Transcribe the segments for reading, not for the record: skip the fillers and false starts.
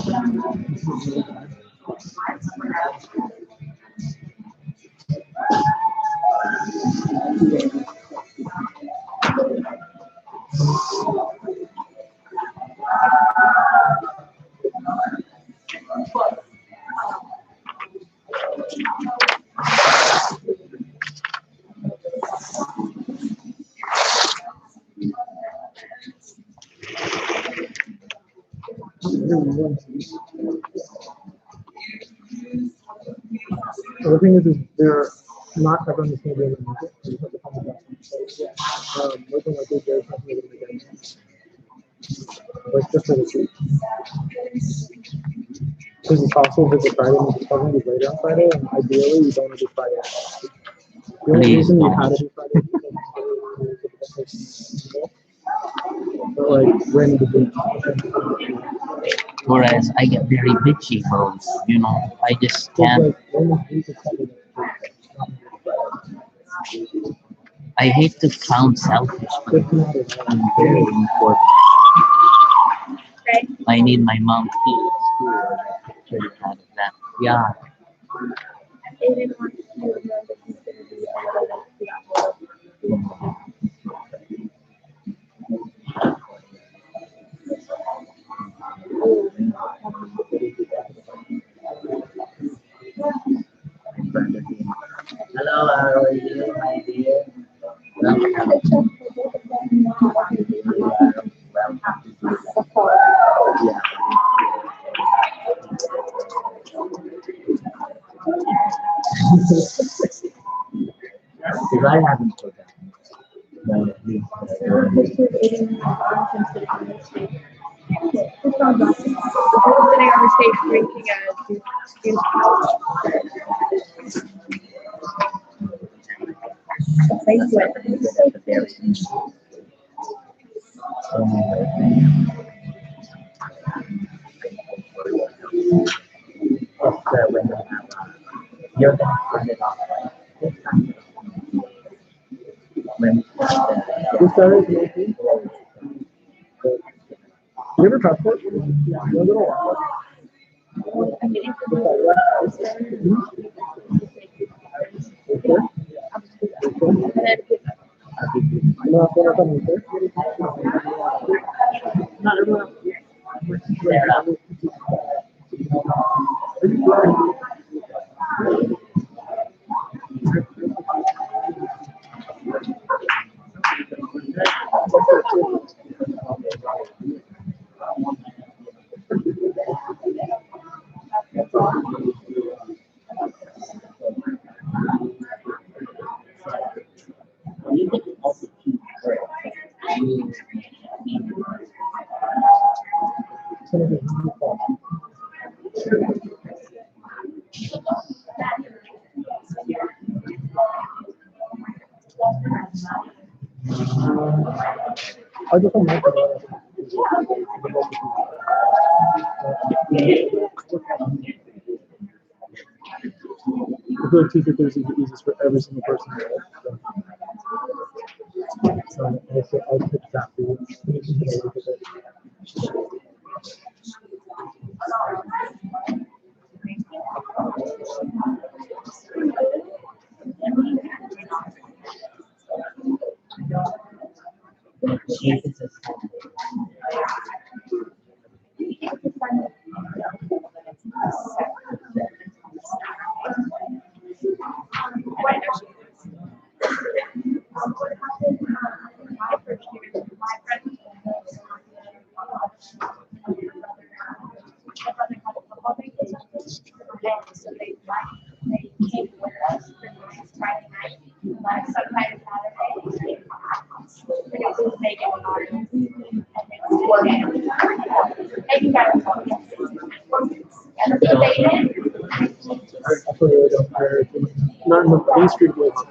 So the thing is they're not everyone is going to be able to make it. So you have to find the best one. So, looking like there's nothing able to make any sense. Like just for the truth. Because it's possible visit Friday and it's probably be later on Friday, and ideally you don't want to do Friday. The only reason you had to do Friday is because or like random to do. Whereas I get very bitchy, bro. You know, I just can't. I hate to sound selfish, but I'm very important. I need my mom to school. Out of that. Yeah. Hello, how are you, my dear? Welcome. Yeah. Because I haven't forgotten. Sitting on the stage drinking a You're gonna turn it off. When Who started making? You ever try for it? A little while. Not everyone. I just don't like it. I feel like Tuesday, Thursday is the easiest for every single person. So I'll pick that for you. Not in the Main Street woods.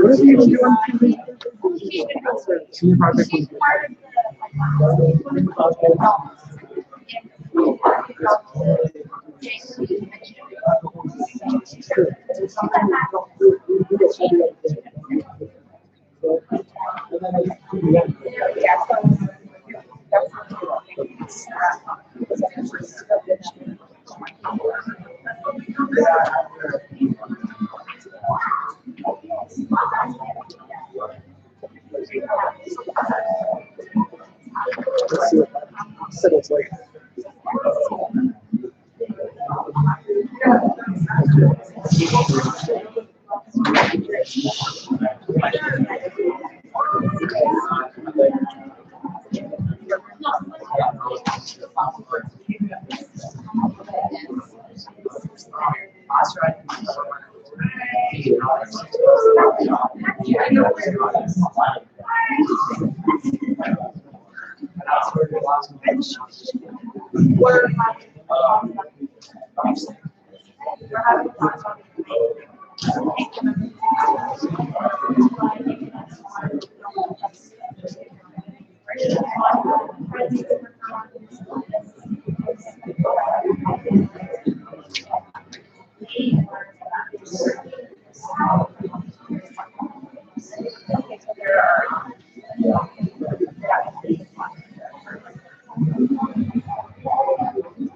What did you do on TV? Senior project. Let's see what that settles like.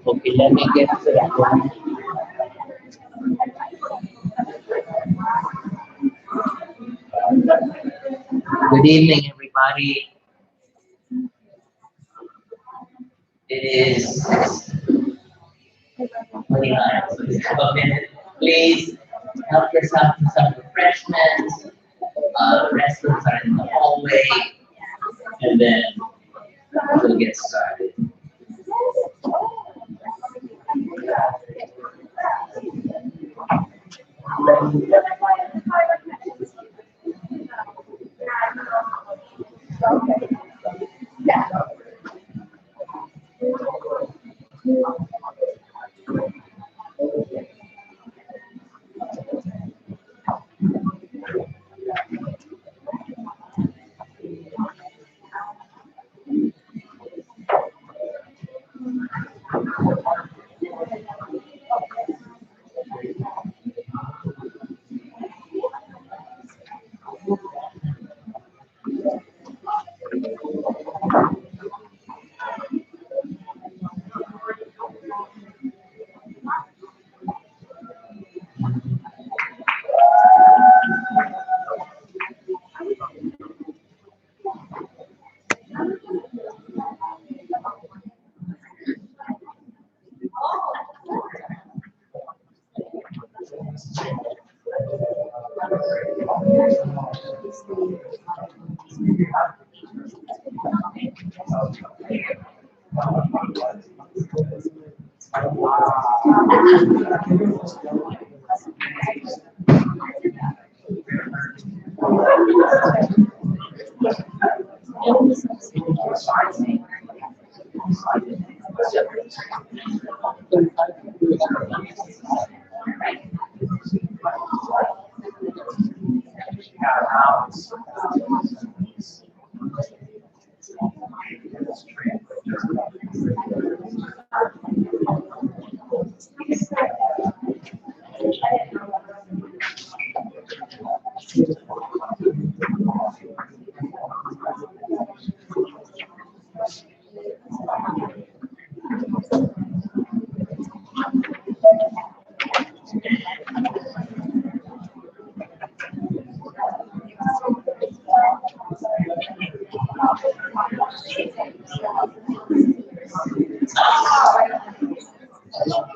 Okay, let me get to that one. Good evening, everybody. It is 6:29, so we have a minute. Please help yourself to some refreshments. The restrooms are in the hallway, and then we'll get started.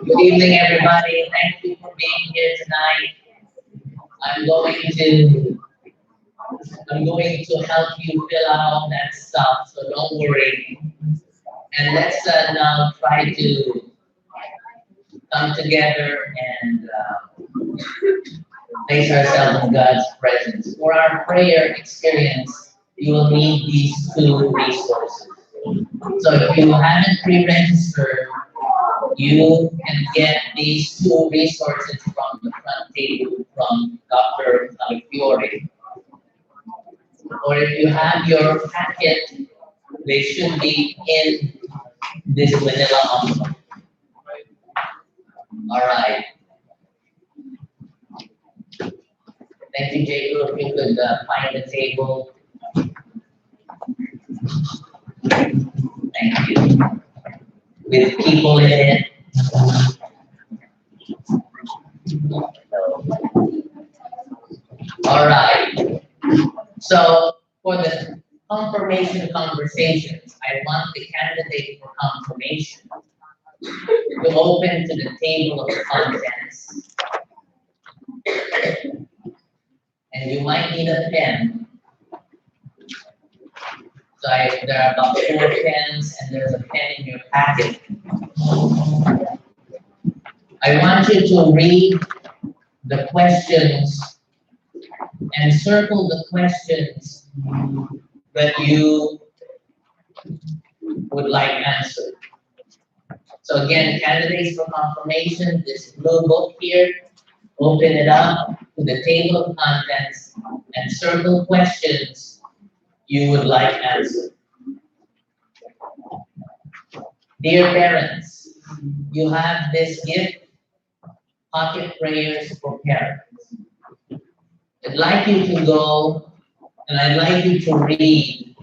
Good evening, everybody. Thank you for being here tonight. I'm going to I'm going to help you fill out that stuff, so don't worry. And let's now try to come together and place ourselves in God's presence. For our prayer experience, you will need these two resources. So if you haven't pre-registered, you can get these two resources from the front table from Dr. Fiore. Or if you have your packet, they should be in this manila envelope. All right. Thank you, Jacob. If you could find the table. Thank you. with people in it. All right. So for the confirmation conversations, I want the candidate for confirmation to open to the table of contents. And you might need a pen. So there are about 4 pens, and there's a pen in your packet. I want you to read the questions and circle the questions that you would like answered. So again, candidates for confirmation, this blue book here, open it up to the table of contents and circle questions you would like answered. Dear parents, you have this gift, Pocket Prayers for Parents. I'd like you to go and I'd like you to read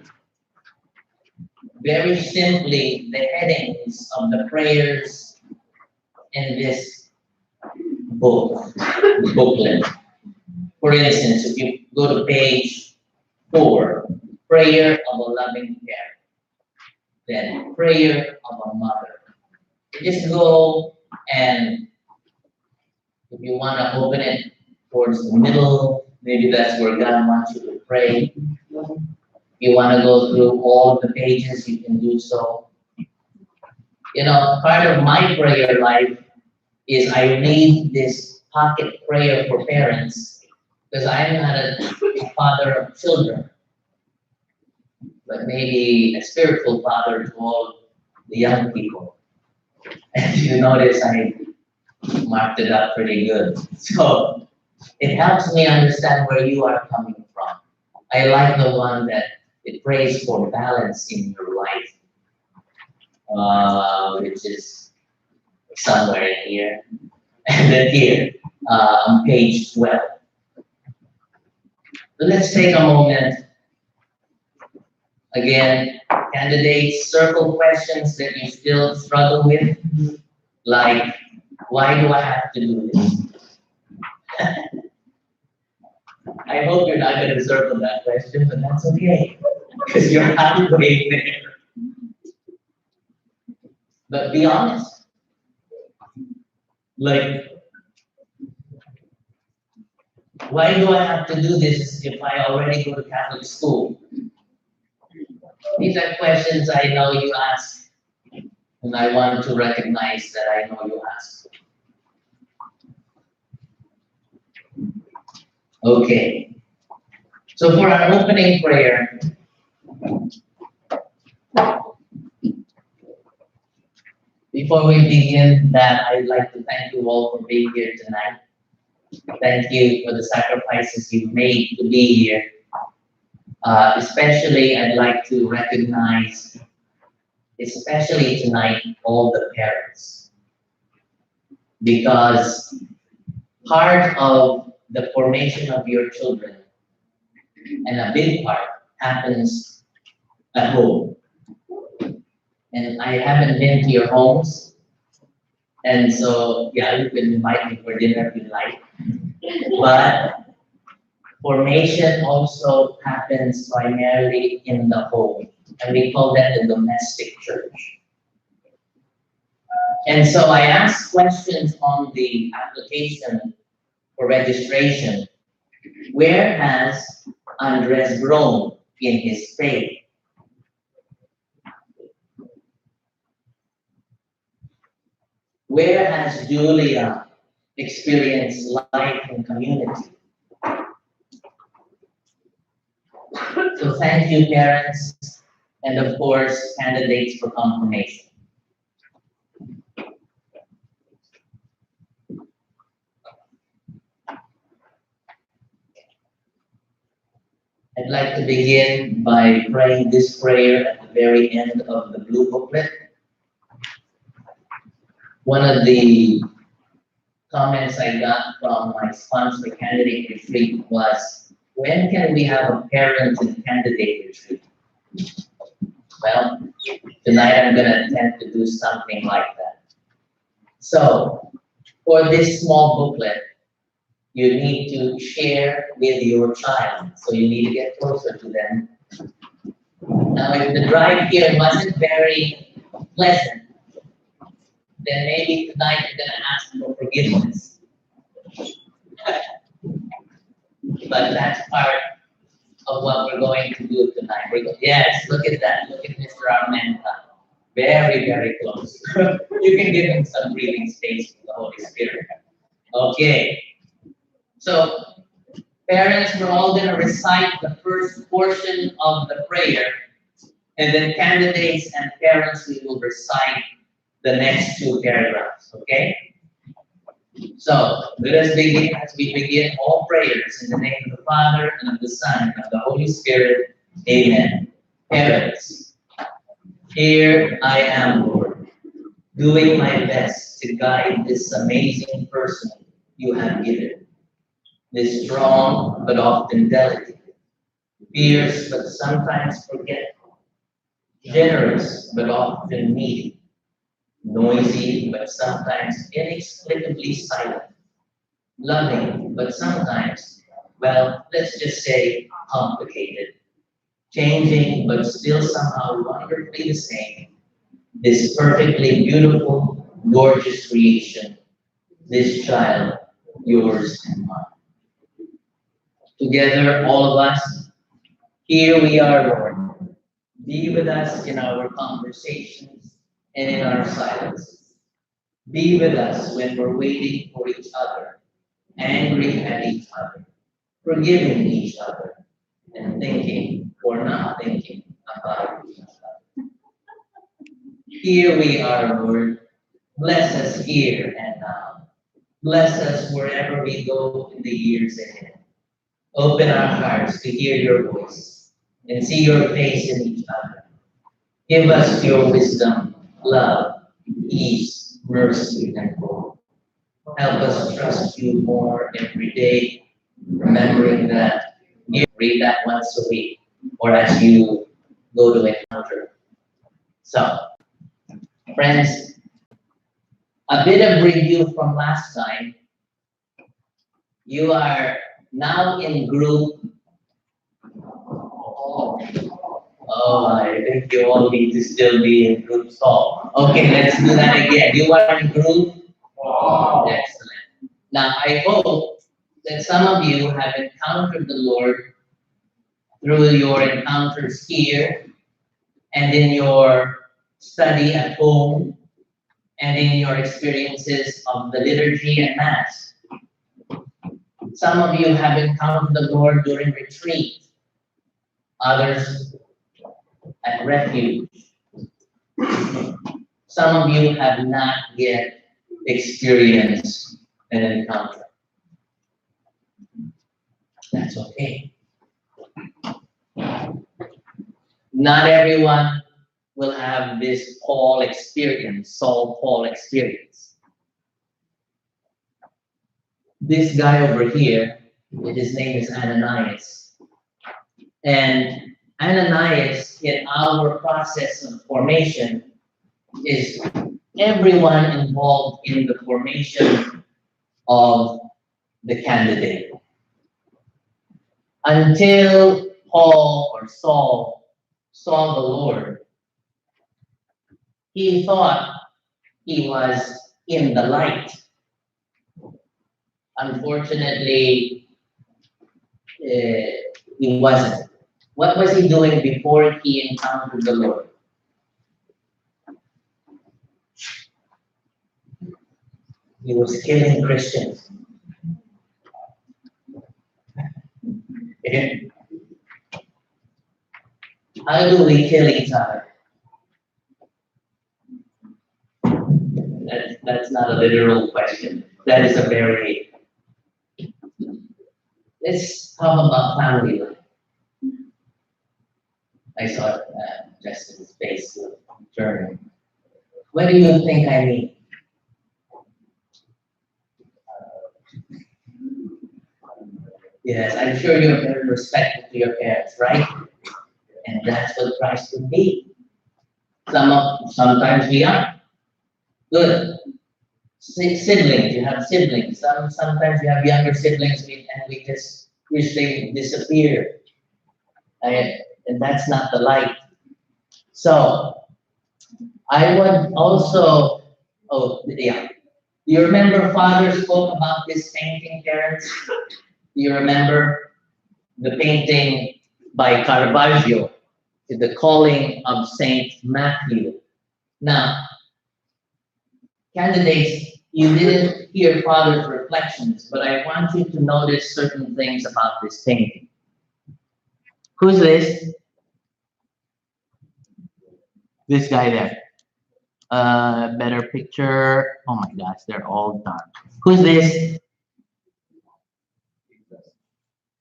very simply the headings of the prayers in this booklet. For instance, if you go to page 4, Prayer of a Loving Parent, then Prayer of a Mother. You just go, and if you want to open it towards the middle, maybe that's where God wants you to pray. You want to go through all of the pages, you can do so. You know, part of my prayer life is I read this pocket prayer for parents because I'm not a father of children, but maybe a spiritual father to all the young people. And you notice I marked it up pretty good. So it helps me understand where you are coming from. I like the one that it prays for balance in your life, which is somewhere in here. And then here, on page 12. So let's take a moment. Again, candidates, circle questions that you still struggle with, like, why do I have to do this? I hope you're not going to circle that question, but that's okay, because you're halfway there. But be honest. Like, why do I have to do this if I already go to Catholic school? These are questions I know you ask, and I want to recognize that I know you ask. Okay. So for our opening prayer, before we begin that, I'd like to thank you all for being here tonight. Thank you for the sacrifices you've made to be here. Especially, I'd like to recognize, especially tonight, all the parents. Because part of the formation of your children, and a big part, happens at home. And I haven't been to your homes, and so, yeah, you can invite me for dinner if you like. But formation also happens primarily in the home, and we call that the domestic church. And so I asked questions on the application for registration. Where has Andres grown in his faith? Where has Julia experienced life and community? So thank you, parents, and of course, candidates for confirmation. I'd like to begin by praying this prayer at the very end of the blue booklet. One of the comments I got from my sponsor candidate retreat was, when can we have a parent and candidate retreat? Well, tonight I'm going to attempt to do something like that. So, for this small booklet, you need to share with your child. So you need to get closer to them. Now, if the drive here wasn't very pleasant, then maybe tonight you're going to ask for forgiveness. But that's part of what we're going to do tonight. Yes, look at that. Look at Mr. Armenta. Very, very close. You can give him some breathing space for the Holy Spirit. Okay. So, parents, we're all going to recite the first portion of the prayer, and then candidates and parents, we will recite the next two paragraphs. Okay? So, let us begin as we begin all prayers in the name of the Father, and of the Son, and of the Holy Spirit. Amen. Parents, here I am, Lord, doing my best to guide this amazing person you have given. This strong but often delicate, fierce but sometimes forgetful, generous but often needy, noisy but sometimes inexplicably silent, loving but sometimes, well, let's just say complicated, changing but still somehow wonderfully the same, this perfectly beautiful, gorgeous creation, this child, yours and mine. Together, all of us, here we are, Lord. Be with us in our conversations and in our silences. Be with us when we're waiting for each other, angry at each other, forgiving each other, and thinking or not thinking about each other. Here we are, Lord. Bless us here and now. Bless us wherever we go in the years ahead. Open our hearts to hear your voice and see your face in each other. Give us your wisdom, love, peace, mercy, and hope. Help us trust you more every day, remembering that you read that once a week or as you go to encounter. So, friends, a bit of review from last time. You are now in group. Oh, I think you all need to still be in group talk. Okay, let's do that again. You are in group? Excellent. Now, I hope that some of you have encountered the Lord through your encounters here and in your study at home and in your experiences of the liturgy and Mass. Some of you have encountered the Lord during retreat, others at refuge. Some of you have not yet experienced an encounter. That's okay. Not everyone will have this Paul experience, Saul Paul experience. This guy over here, his name is Ananias. And Ananias, in our process of formation, is everyone involved in the formation of the candidate. Until Paul or Saul saw the Lord, he thought he was in the light. Unfortunately, he wasn't. What was he doing before he encountered the Lord? He was killing Christians. How do we kill each other? That's not a literal question. That is a very... Let's talk about family life. I saw Justin's face turn. What do you think I mean? Yes, I'm sure you're very respectful to your parents, right? And that's what Christ would be. Sometimes we are. Good. Siblings, you have siblings. Sometimes you have younger siblings and we just wish they would disappear. And that's not the light. So I would also, oh yeah. Do you remember Father spoke about this painting, parents? Do you remember the painting by Caravaggio, The Calling of Saint Matthew? Now, candidates, you didn't hear Father's reflections, but I want you to notice certain things about this painting. Who's this? This guy there. Better picture. Oh my gosh, they're all dark. Who's this?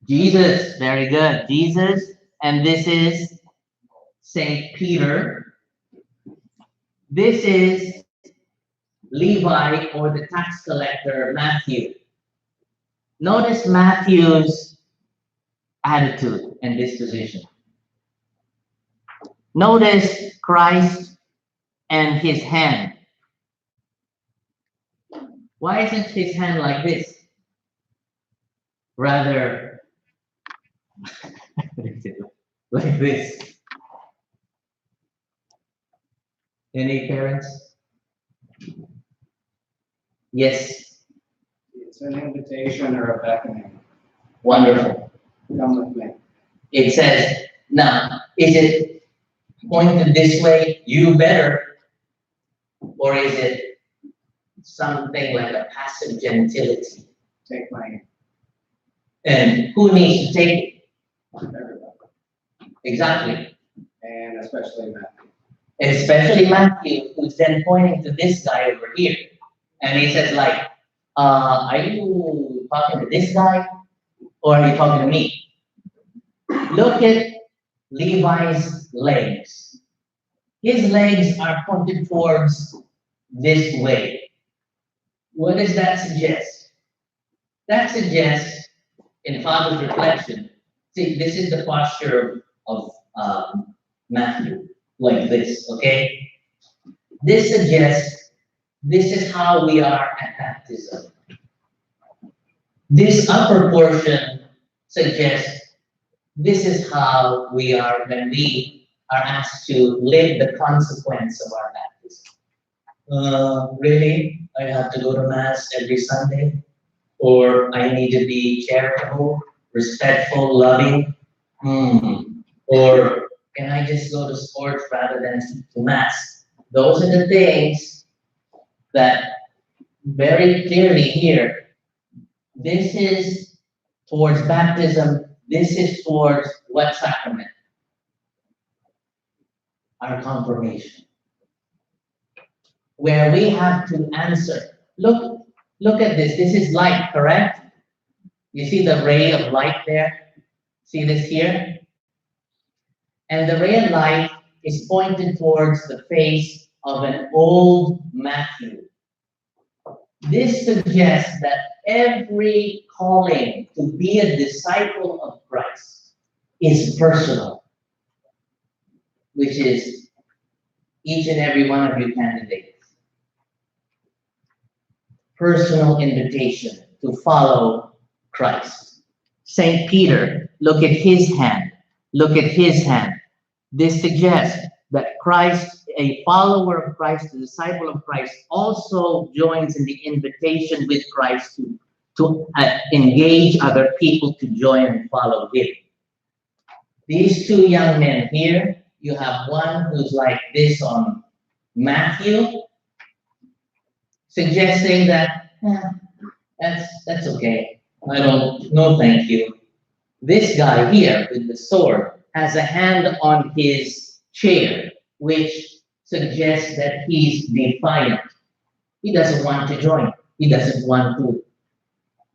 Jesus. Very good. Jesus. And this is Saint Peter. This is Levi, or the tax collector, Matthew. Notice Matthew's attitude and disposition. Notice Christ and his hand. Why isn't his hand like this? Rather, like this. Any parents? Yes. It's an invitation or a beckoning. Wonderful. Come with me. It says, now, is it pointed this way, you better, or is it something like a passive gentility? Take my hand. And who needs to take it? Everybody. Exactly. And especially Matthew. Especially Matthew, who's then pointing to this guy over here. And he says like, are you talking to this guy? Or are you talking to me? Look at Levi's legs. His legs are pointed towards this way. What does that suggest? That suggests, in Father's reflection, see, this is the posture of Matthew, like this, okay? This suggests this is how we are at baptism. This upper portion suggests this is how we are when we are asked to live the consequence of our baptism. Really? I have to go to Mass every Sunday? Or I need to be charitable, respectful, loving? Or can I just go to sports rather than to Mass? Those are the things that very clearly here, this is towards baptism, this is towards what sacrament? Our confirmation. Where we have to answer. Look at this. This is light, correct? You see the ray of light there? See this here? And the ray of light is pointed towards the face of an old Matthew. This suggests that every calling to be a disciple of Christ is personal, which is each and every one of you candidates. Personal invitation to follow Christ. Saint Peter, look at his hand. Look at his hand. This suggests that Christ, a follower of Christ, a disciple of Christ, also joins in the invitation with Christ to engage other people to join and follow him. These two young men here, you have one who's like this on Matthew, suggesting that that's okay. No thank you. This guy here with the sword has a hand on his chair, which suggests that he's defiant. He doesn't want to join. He doesn't want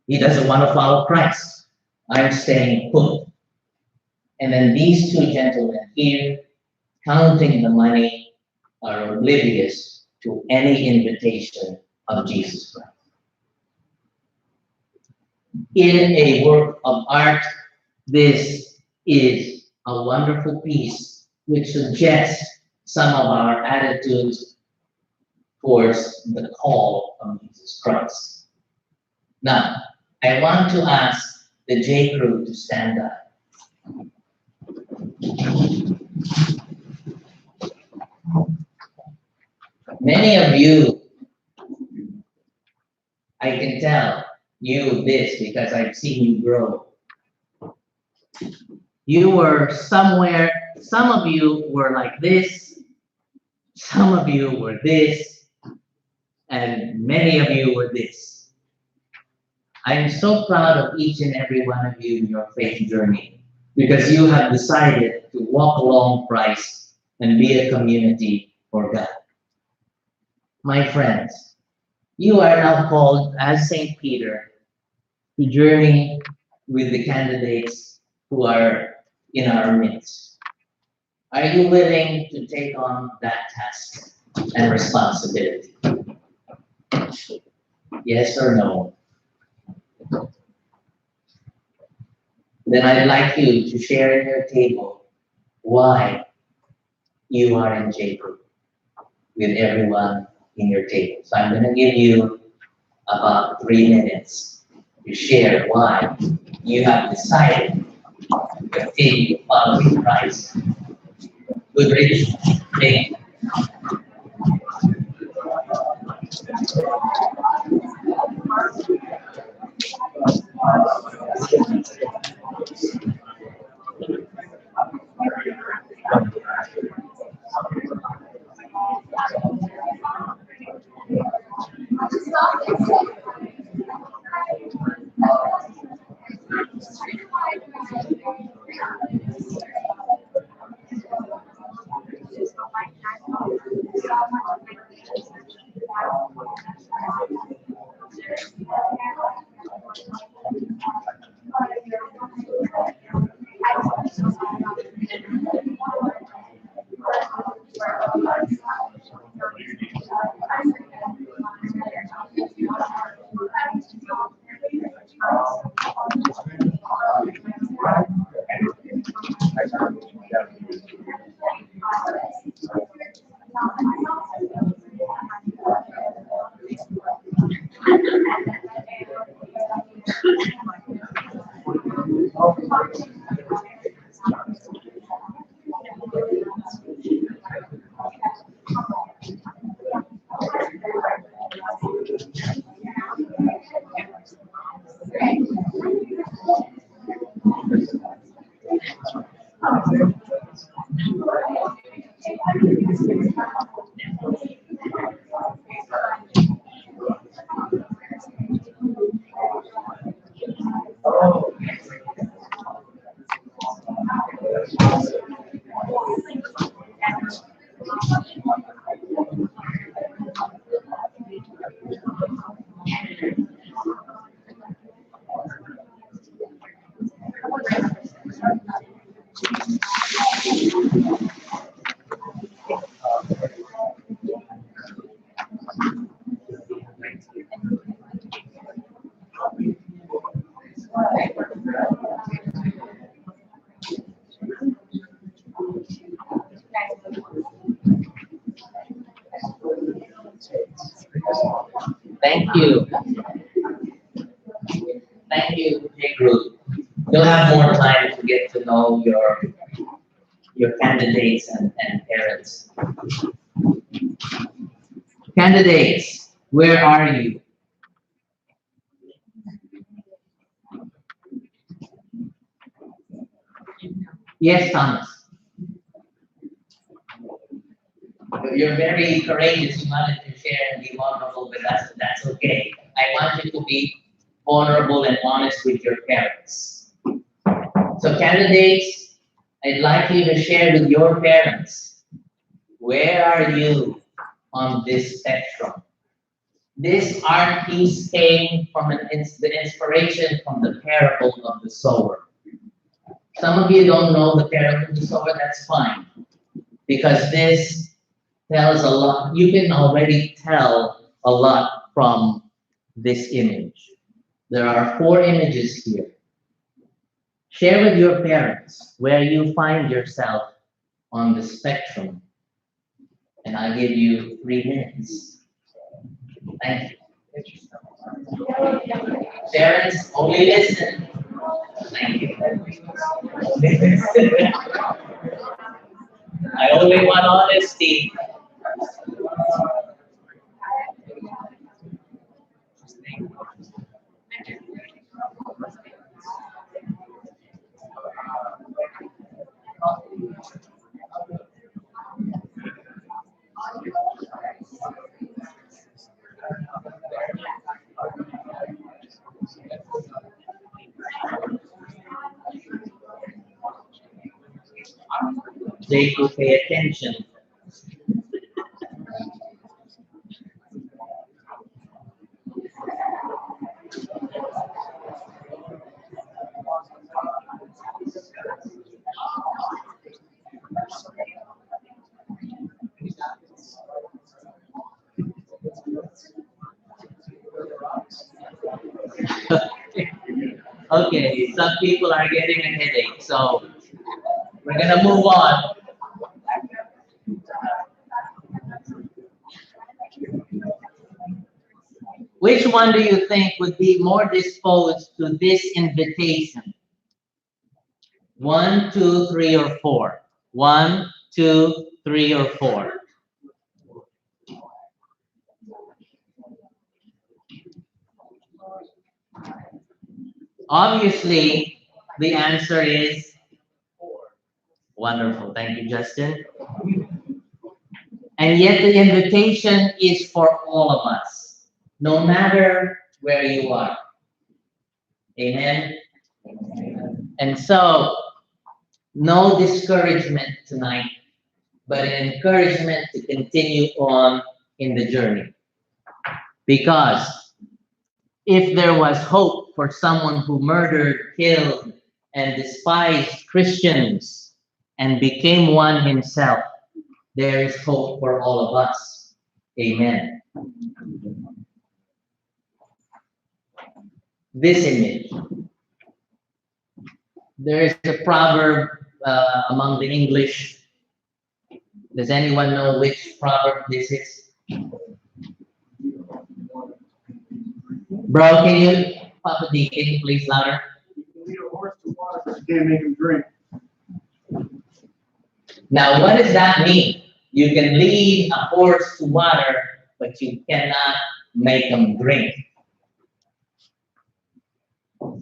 to follow Christ. I'm staying put. And then these two gentlemen here, counting the money, are oblivious to any invitation of Jesus Christ. In a work of art, this is a wonderful piece which suggests some of our attitudes towards the call of Jesus Christ. Now, I want to ask the J crew to stand up. Many of you, I can tell, knew this because I've seen you grow. You were somewhere, some of you were like this, some of you were this, and many of you were this. I am so proud of each and every one of you in your faith journey because you have decided to walk along Christ and be a community for God. My friends, you are now called as St. Peter to journey with the candidates who are in our midst. Are you willing to take on that task and responsibility? Yes or no? Then I'd like you to share in your table why you are in J group with everyone in your table. So I'm going to give you about 3 minutes to share why you have decided to continue following Christ. Good riddance. Thank you. Thank you. Thank you, J group. You'll have more time to get to know your candidates and parents. Candidates, where are you? Yes, Thomas. You're very courageous. You wanted to share and be vulnerable with us. That's okay. I want you to be vulnerable and honest with your parents. So candidates, I'd like you to share with your parents, where are you on this spectrum? This art piece came from the inspiration from the parable of the sower. Some of you don't know the parable of the sower, that's fine. Because this tells a lot, you can already tell a lot from this image. There are 4 images here. Share with your parents where you find yourself on the spectrum. And I'll give you 3 minutes. Thank you. Parents, only listen. Thank you. I only want honesty. They could pay attention. Okay, some people are getting a headache, so we're gonna move on. Which one do you think would be more disposed to this invitation? 1, 2, 3, or 4? 1, 2, 3, or 4? Obviously, the answer is 4. Wonderful. Thank you, Justin. And yet the invitation is for all of us, no matter where you are. Amen? And so, no discouragement tonight, but an encouragement to continue on in the journey. Because if there was hope for someone who murdered, killed, and despised Christians and became one himself, there is hope for all of us. Amen. This image. There is a proverb among the English. Does anyone know which proverb this is? Bro, can you, Papa D, can you please louder? You can lead a horse to water, but you can't make him drink. Now, what does that mean? You can lead a horse to water, but you cannot make him drink. Are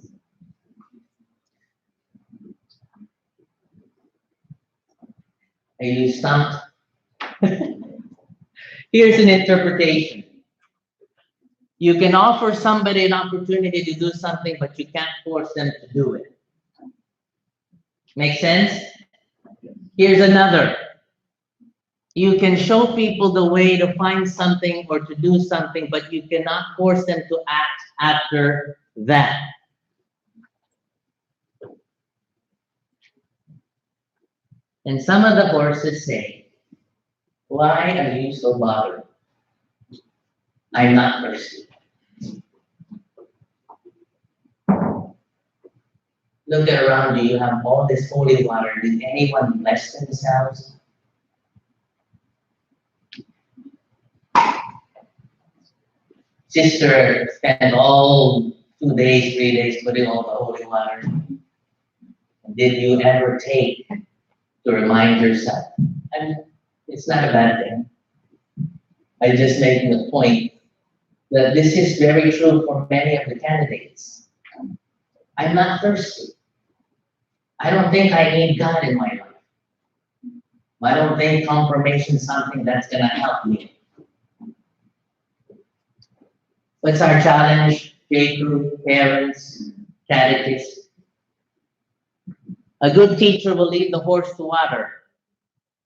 you stumped? Here's an interpretation. You can offer somebody an opportunity to do something, but you can't force them to do it. Make sense? Here's another. You can show people the way to find something or to do something, but you cannot force them to act after that. And some of the horses say, "Why are you so bothered? I'm not thirsty." Look around you, you have all this holy water. Did anyone bless themselves? Sister spent all 2 days, 3 days putting all the holy water. Did you ever take to remind yourself? And it's not a bad thing. I'm just making the point that this is very true for many of the candidates. I'm not thirsty. I don't think I need God in my life. I don't think confirmation is something that's going to help me. What's our challenge, J group, parents, catechists? A good teacher will lead the horse to water.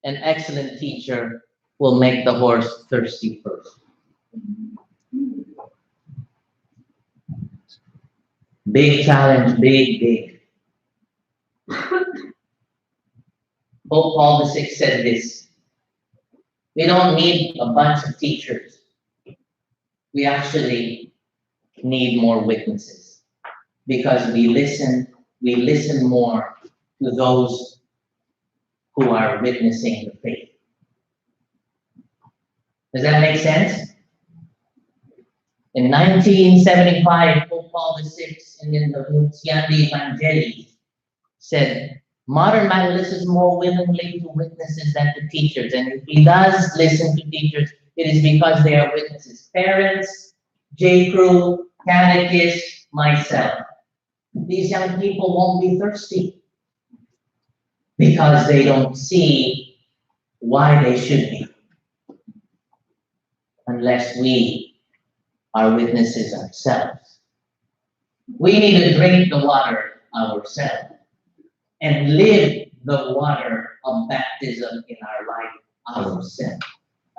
An excellent teacher will make the horse thirsty first. Big challenge, big. Pope Paul VI said this. We don't need a bunch of teachers. We actually need more witnesses because we listen more to those who are witnessing the faith. Does that make sense? In 1975, Pope Paul VI in the Nuntiandi Evangelii said, modern man listens more willingly to witnesses than to teachers. And if he does listen to teachers, it is because they are witnesses. Parents, J. Crew, catechists, myself. These young people won't be thirsty because they don't see why they should be, unless we are witnesses ourselves. We need to drink the water ourselves and live the water of baptism in our life ourselves.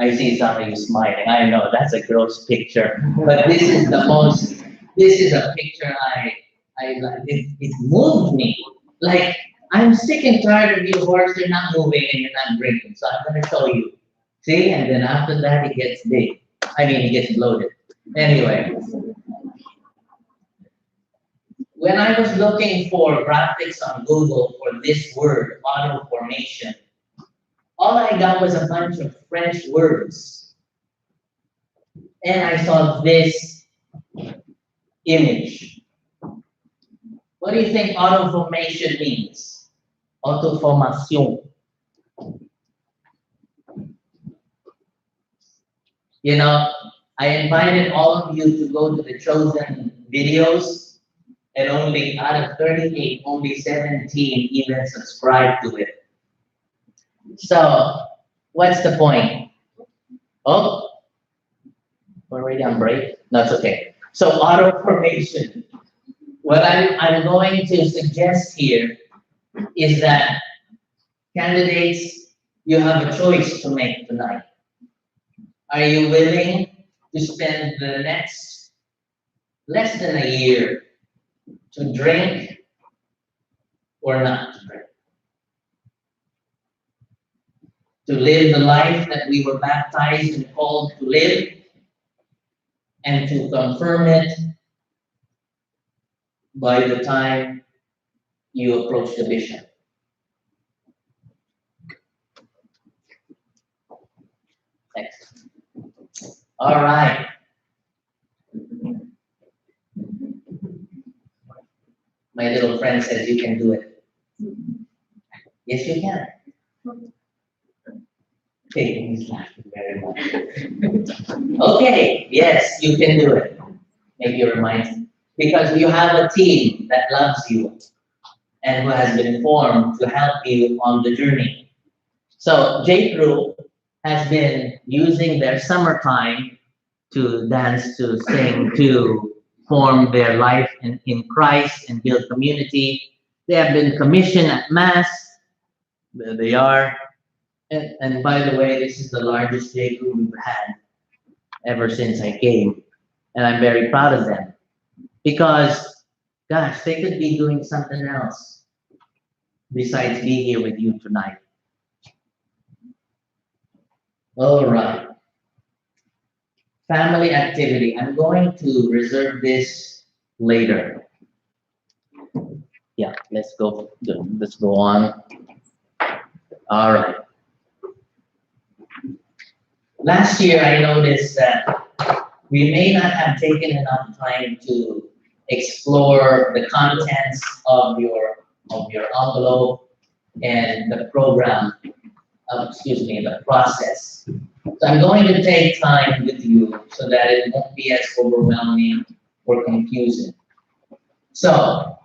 I see some of you smiling. I know that's a gross picture, but this is a picture it moved me. Like, I'm sick and tired of you horse, you're not moving and you're not drinking, so I'm gonna show you. See, and then after that it gets big. It gets bloated. Anyway, when I was looking for graphics on Google for this word, auto formation, all I got was a bunch of French words. And I saw this image. What do you think auto formation means? Auto formation. You know, I invited all of you to go to the chosen videos, and only out of 38, only 17 even subscribe to it. So, what's the point? Oh, we're already on break? No, it's okay. So, auto formation. What I'm going to suggest here is that candidates, you have a choice to make tonight. Are you willing to spend the next less than a year to drink or not to drink? To live the life that we were baptized and called to live, and to confirm it by the time you approach the bishop. Next. All right. My little friend says you can do it. Yes, you can. Okay, he's laughing very much. Okay, yes, you can do it. Maybe you remind, because you have a team that loves you and who has been formed to help you on the journey. So J. Crew has been using their summertime to dance, to sing, to form their life in Christ and build community. They have been commissioned at Mass. There they are. And by the way, this is the largest J Crew we've had ever since I came. And I'm very proud of them. Because, gosh, they could be doing something else besides be here with you tonight. All right. Family activity. I'm going to reserve this later. Yeah, let's go on. All right. Last year, I noticed that we may not have taken enough time to explore the contents of your envelope and the program, the process. So I'm going to take time with you so that it won't be as overwhelming or confusing. So,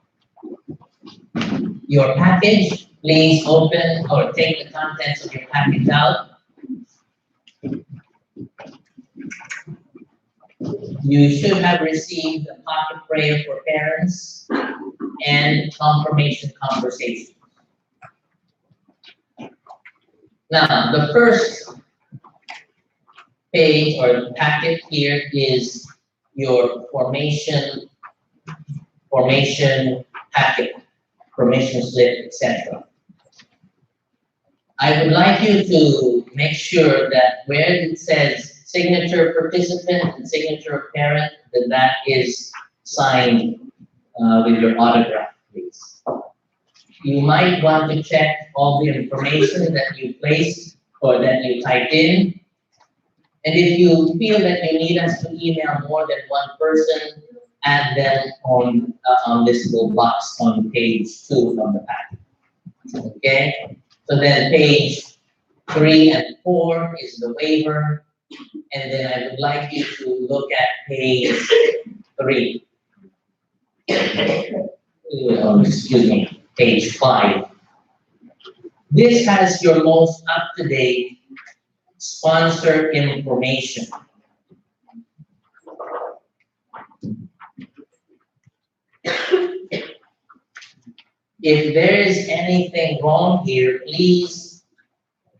your package, please open or take the contents of your package out. You should have received a pocket prayer for parents and confirmation conversation. Now, the first page or packet here is your formation packet, formation slip, etc. I would like you to make sure that where it says signature participant and signature parent, that is signed with your autograph, please. You might want to check all the information that you placed or that you typed in And if you feel that you need us to email more than one person, add them on this little box on page 2 of the packet. Okay? So then page 3 and 4 is the waiver. And then I would like you to look at page 3. Excuse me, page 5. This has your most up-to-date sponsor information. If there is anything wrong here, please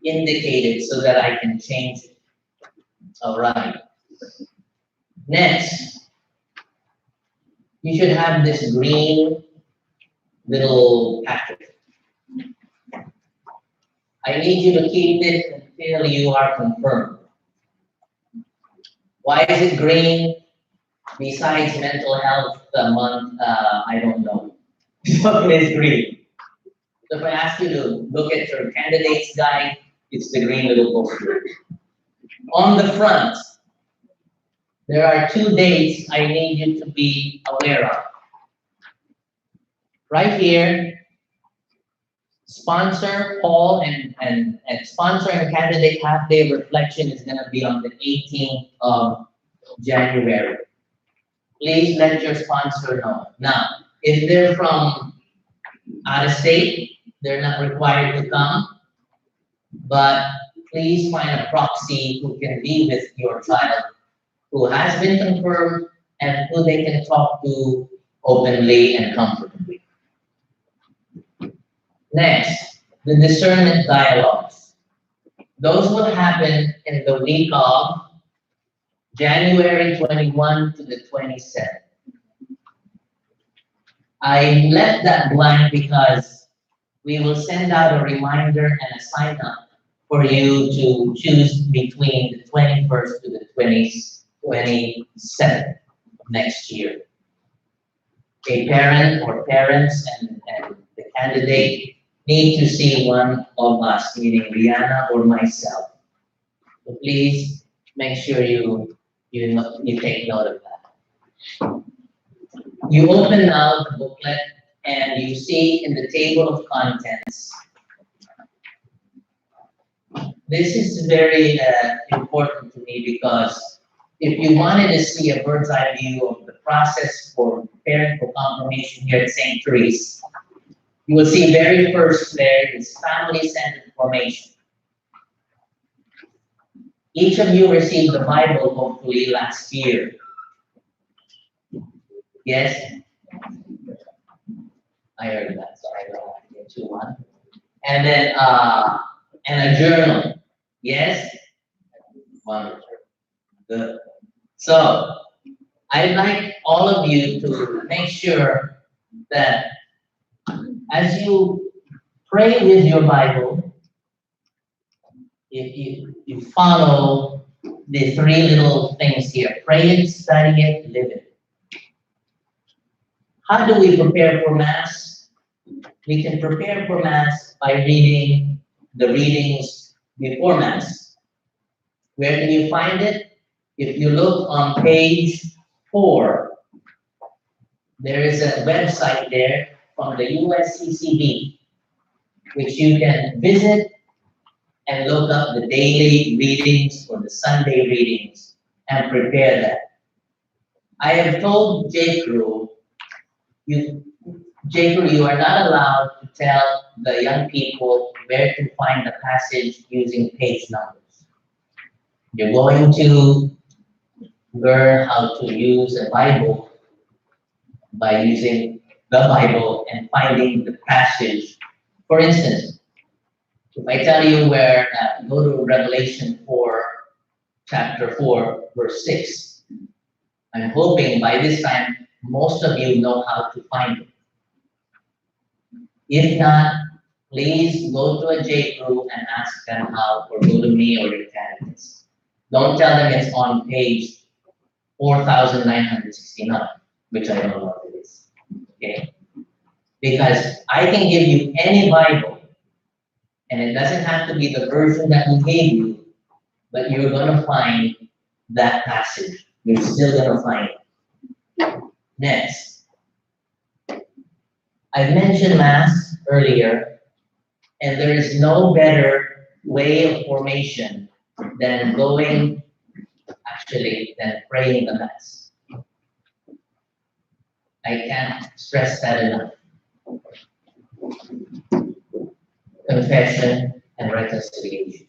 indicate it so that I can change it. All right. Next, you should have this green little packet. I need you to keep it until you are confirmed. Why is it green? Besides mental health month, I don't know. It is green. So if I ask you to look at your candidate's guide, it's the green little poster. On the front, there are 2 dates I need you to be aware of. Right here, sponsor, Paul, and sponsor and candidate half-day reflection is going to be on the 18th of January. Please let your sponsor know. Now, if they're from out of state, they're not required to come, but please find a proxy who can be with your child, who has been confirmed, and who they can talk to openly and comfortably. Next, the discernment dialogues. Those will happen in the week of January 21 to the 27th. I left that blank because we will send out a reminder and a sign up for you to choose between the 21st to the 27th next year. A parent or parents and the candidate need to see one of us, meaning Rihanna or myself. So please make sure you take note of that. You open now the booklet and you see in the table of contents. This is very important to me because if you wanted to see a bird's eye view of the process for preparing for confirmation here at St. Therese, you will see very first there is family-centered formation. Each of you received the Bible hopefully last year. Yes? I heard that, so I don't want to get too on. And then and a journal. Yes? Wonderful. Good. So I'd like all of you to make sure that as you pray with your Bible, if you follow the 3 little things here, pray it, study it, live it. How do we prepare for Mass? We can prepare for Mass by reading the readings before Mass. Where can you find it? If you look on page 4, there is a website there from the USCCB, which you can visit and look up the daily readings or the Sunday readings and prepare that. I have told J. Crew, you are not allowed to tell the young people where to find the passage using page numbers. You're going to learn how to use a Bible by using the Bible and finding the passage. For instance, if I tell you where, go to Revelation 4, chapter 4, verse 6, I'm hoping by this time most of you know how to find it. If not, please go to a J Crew and ask them how, or go to me or your candidates. Don't tell them it's on page 4,969, which I don't know what it is. Okay? Because I can give you any Bible, and it doesn't have to be the version that we gave you, but you're gonna find that passage. You're still gonna find it. Next, I mentioned Mass earlier, and there is no better way of formation than than praying the Mass. I can't stress that enough. Confession and reconciliation.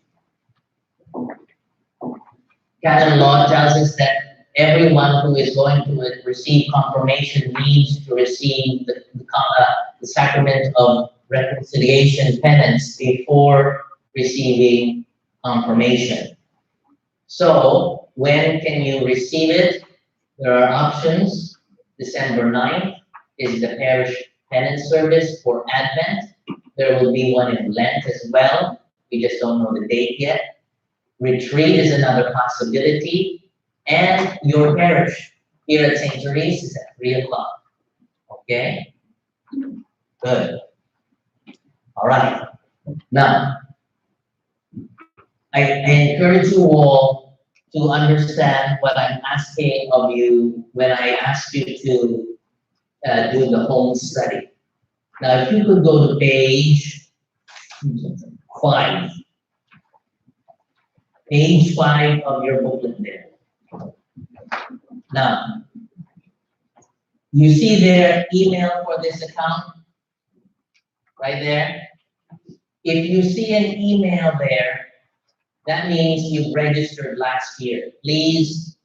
Canon law tells us that everyone who is going to receive confirmation needs to receive the sacrament of reconciliation penance before receiving confirmation. So, when can you receive it? There are options. December 9th is the parish penance service for Advent. There will be one in Lent as well. We just don't know the date yet. Retreat is another possibility. And your parish here at St. Therese is at 3 o'clock. Okay? Good. All right. Now, I encourage you all to understand what I'm asking of you when I ask you to do the home study. Now, if you could go to page 5. Page 5 of your booklet there. Now, you see their email for this account? Right there? If you see an email there, that means you've registered last year. Please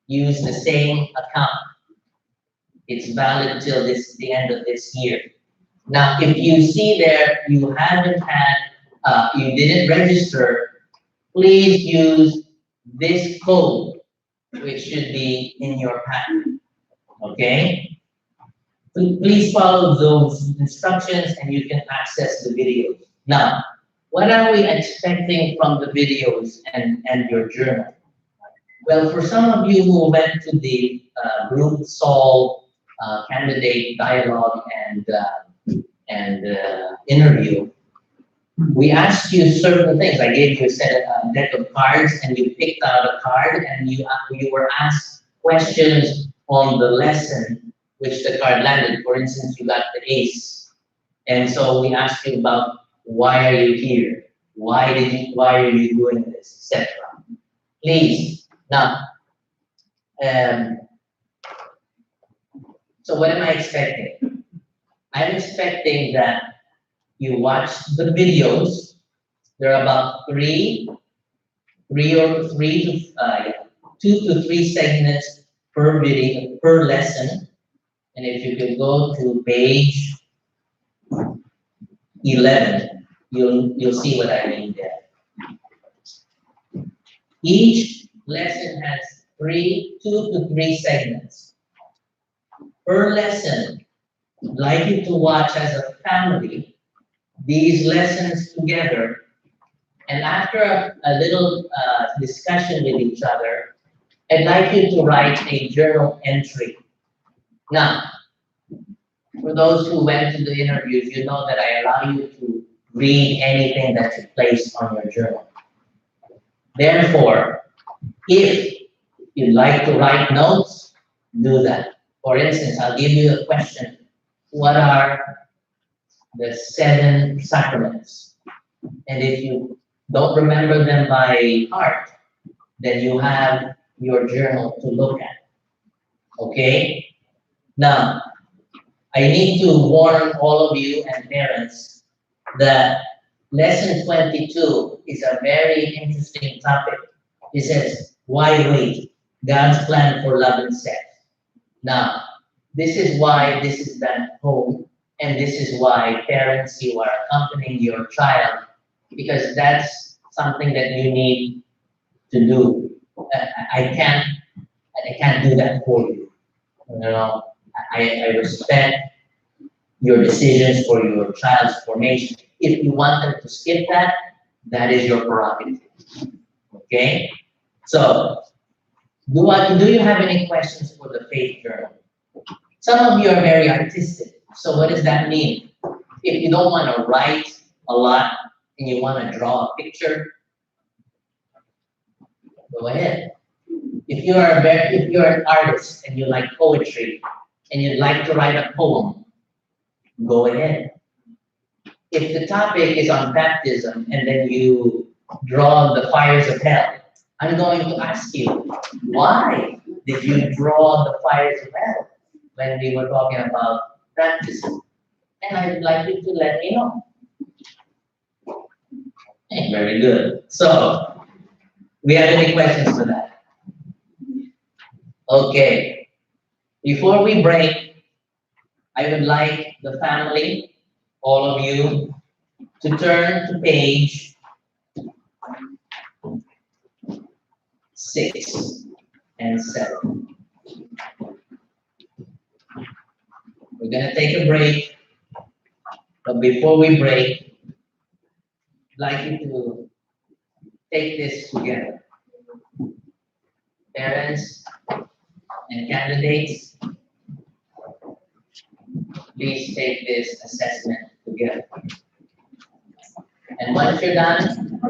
use the same account. It's valid till the end of this year. Now, if you see there you haven't had, you didn't register, please use this code, which should be in your packet. Okay? Please follow those instructions and you can access the videos. Now, what are we expecting from the videos and your journal? Well, for some of you who went to the group solve candidate dialogue and interview, we asked you certain things. I gave you a deck of cards and you picked out a card and you were asked questions on the lesson which the card landed. For instance, you got the ace. And so we asked you about why are you here? Why are you doing this, etc. Please. Now, so what am I expecting? I'm expecting that you watch the videos. There are about 2 to 3 segments per video, per lesson. And if you could go to page 11, you'll see what I mean there. Each lesson has 2 to 3 segments. Per lesson, I'd like you to watch as a family these lessons together, and after a little discussion with each other, I'd like you to write a journal entry. Now, for those who went to the interviews, you know that I allow you to read anything that you place on your journal. Therefore, if you'd like to write notes, do that. For instance, I'll give you a question. What are the 7 sacraments? And if you don't remember them by heart, then you have your journal to look at. Okay? Now, I need to warn all of you and parents that lesson 22 is a very interesting topic. It says, why wait? God's plan for love and sex. Now, this is why this is done at home, and this is why parents, you are accompanying your child, because that's something that you need to do. I can't do that for you. You know, I respect your decisions for your child's formation. If you want them to skip that, that is your prerogative. Okay? So, do you have any questions for the faith journal? Some of you are very artistic. So what does that mean? If you don't want to write a lot and you want to draw a picture, Go ahead. If you're an artist and you like poetry and you'd like to write a poem, go ahead. If the topic is on baptism and then you draw the fires of hell, I'm going to ask you, why did you draw the fires of hell when we were talking about baptism? And I'd like you to let me know. Okay, very good. So, we have any questions for that? Okay. Before we break, I would like the family, all of you, to turn to page 6 and 7. We're going to take a break, but before we break, I'd like you to take this together. Parents and candidates, please take this assessment together. And once you're done,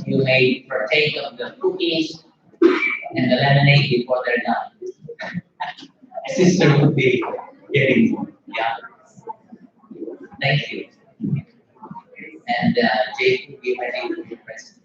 you may partake of the cookies and the lemonade before they're done. Sister would be getting, yeah. Thank you. And Jake will be ready to be present.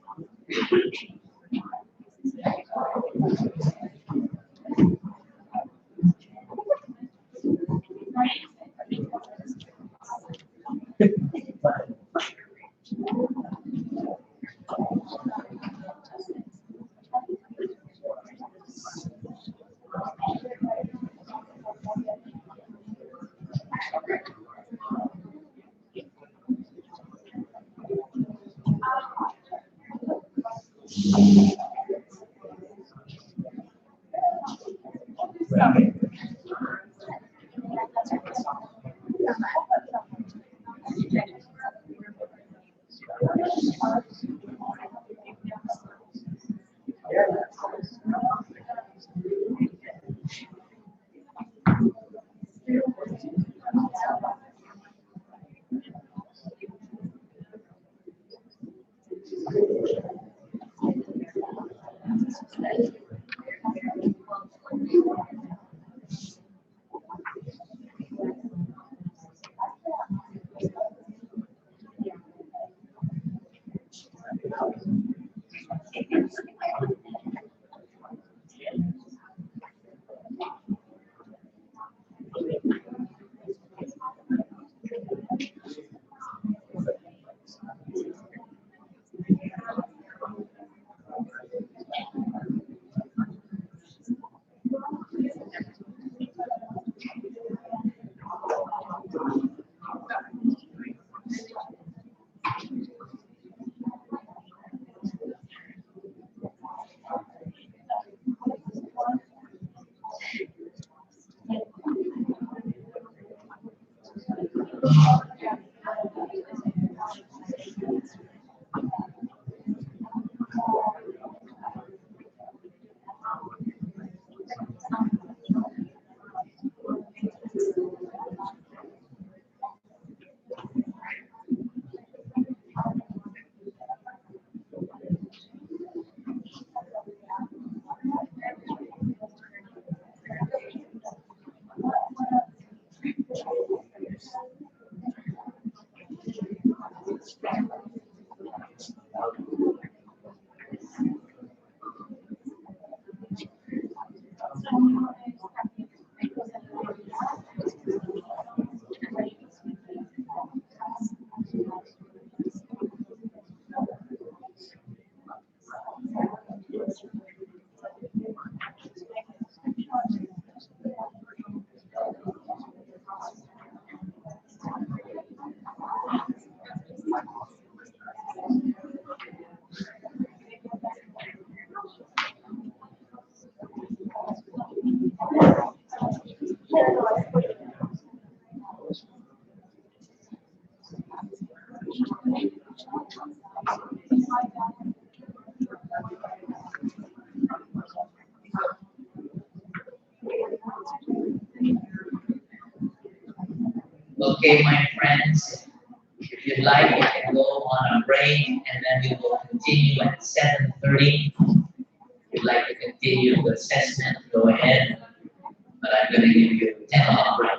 Okay, my friends, if you'd like, we can go on a break and then we will continue at 7:30. give you assessment, go ahead, but I'm gonna give you a 10-minute break.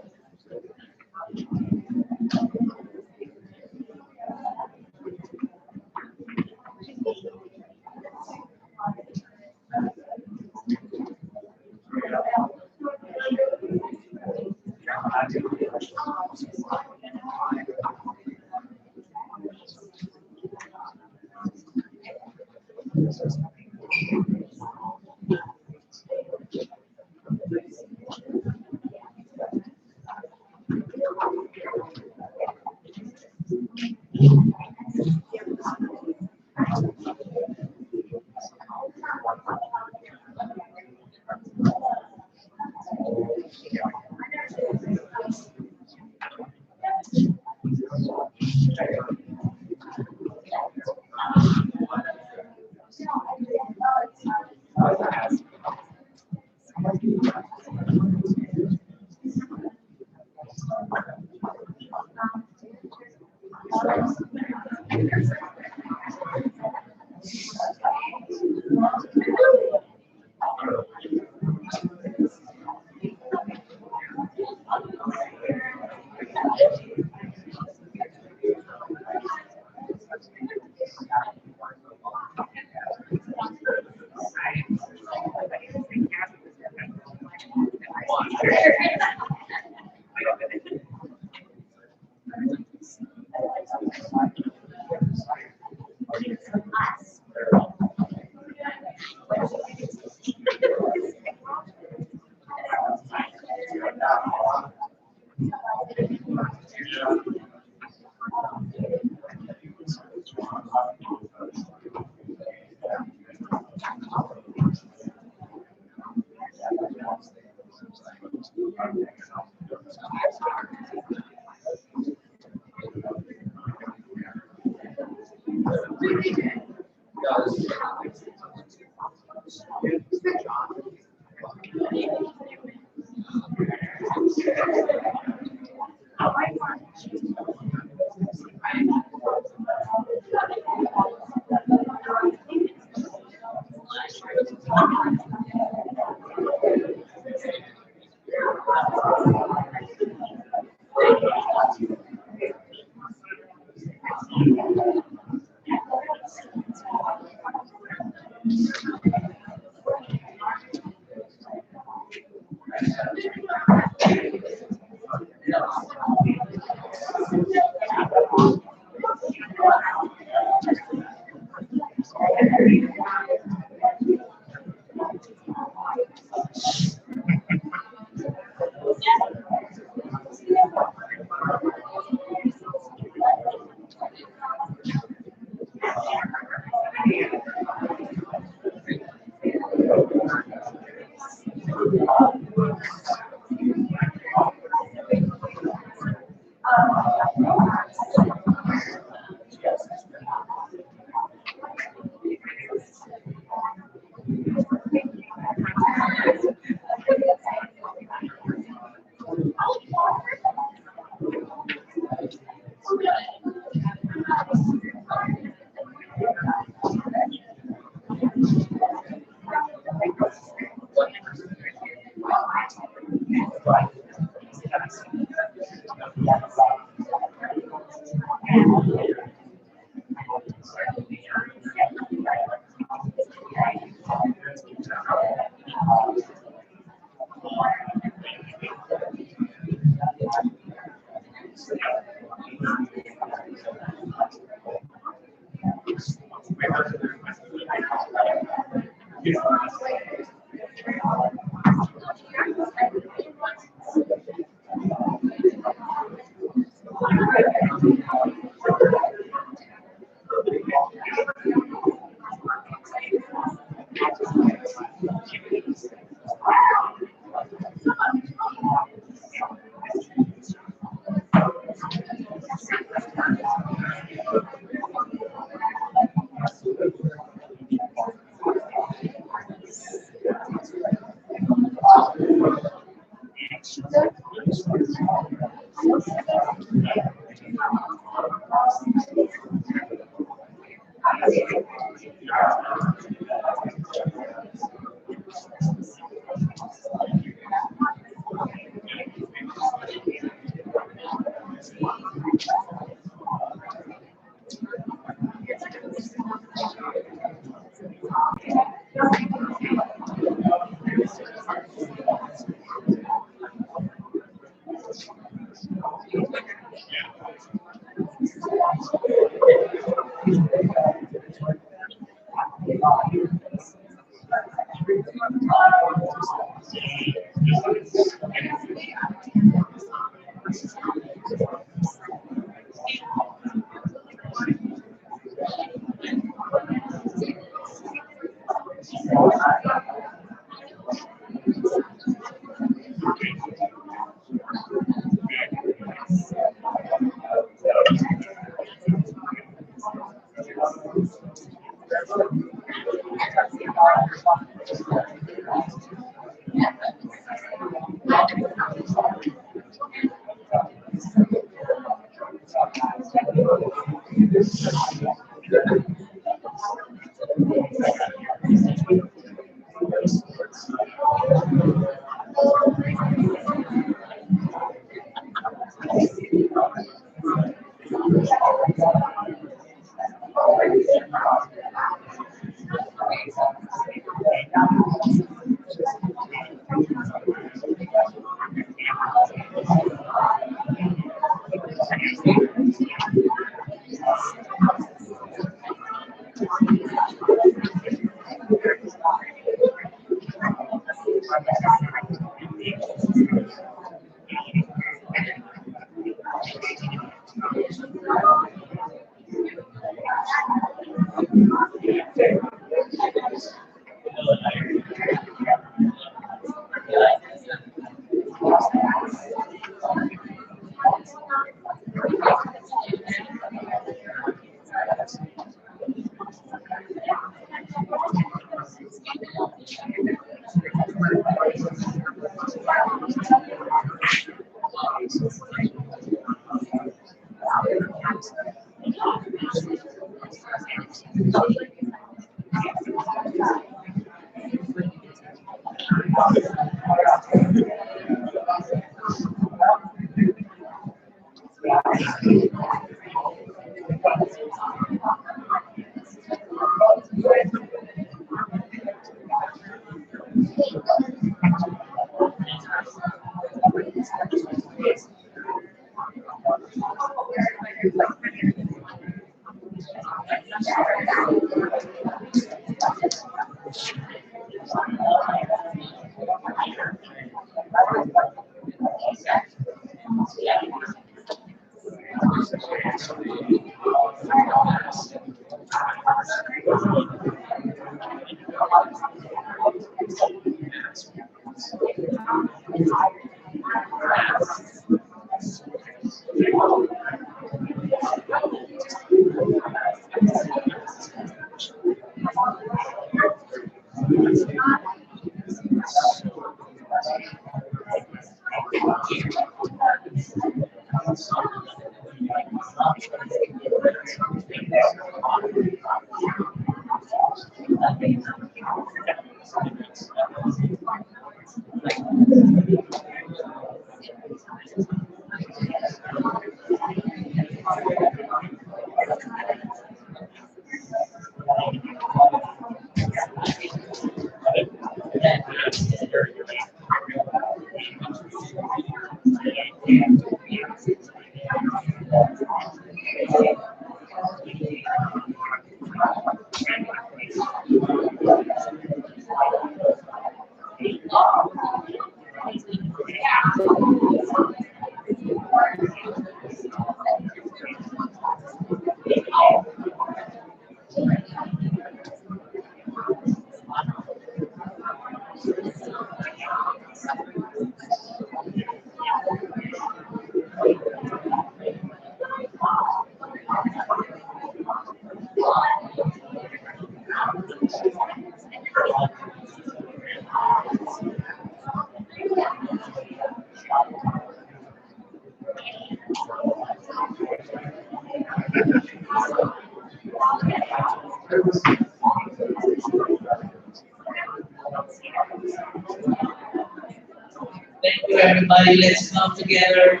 Thank you, everybody. Let's come together.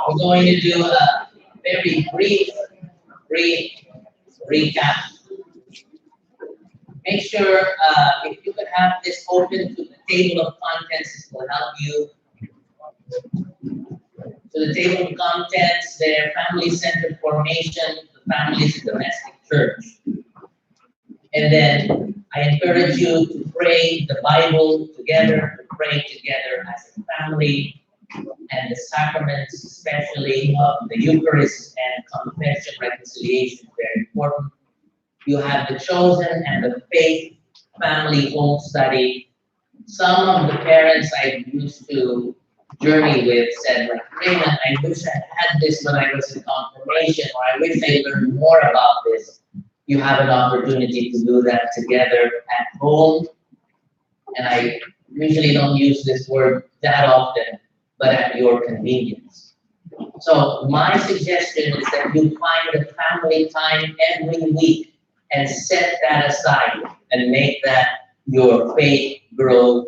We're going to do a very brief recap. Make sure if you could have this open to the table of contents, this will help you. To the table of contents, their family-centered formation, the family's domestic church. And then I encourage you to pray the Bible together, to pray together as a family, and the sacraments, especially of the Eucharist and confession reconciliation, very important. You have the chosen and the faith family home study. Some of the parents I used to journey with said, like, Raymond, I wish I had this when I was in confirmation, or I wish I learned more about this. You have an opportunity to do that together at home. And I usually don't use this word that often, but at your convenience. So my suggestion is that you find a family time every week and set that aside and make that your faith growth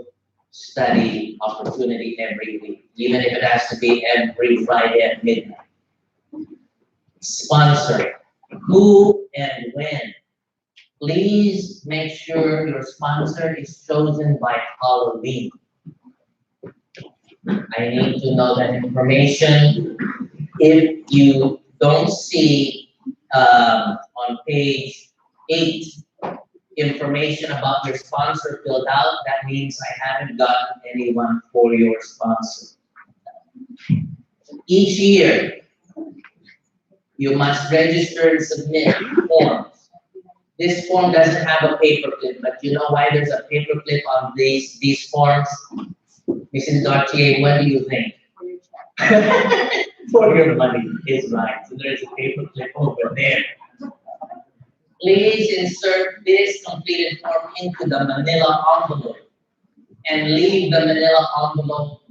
study opportunity every week, even if it has to be every Friday at midnight. Sponsor. Who and when? Please make sure your sponsor is chosen by Halloween. I need to know that information. If you don't see on page 8 information about your sponsor filled out, that means I haven't gotten anyone for your sponsor. Each year, you must register and submit forms. This form doesn't have a paperclip, but you know why there's a paperclip on these forms? Mrs. Gautier, what do you think? For your money is right. So there's a paperclip over there. Please insert this completed form into the manila envelope and leave the manila envelope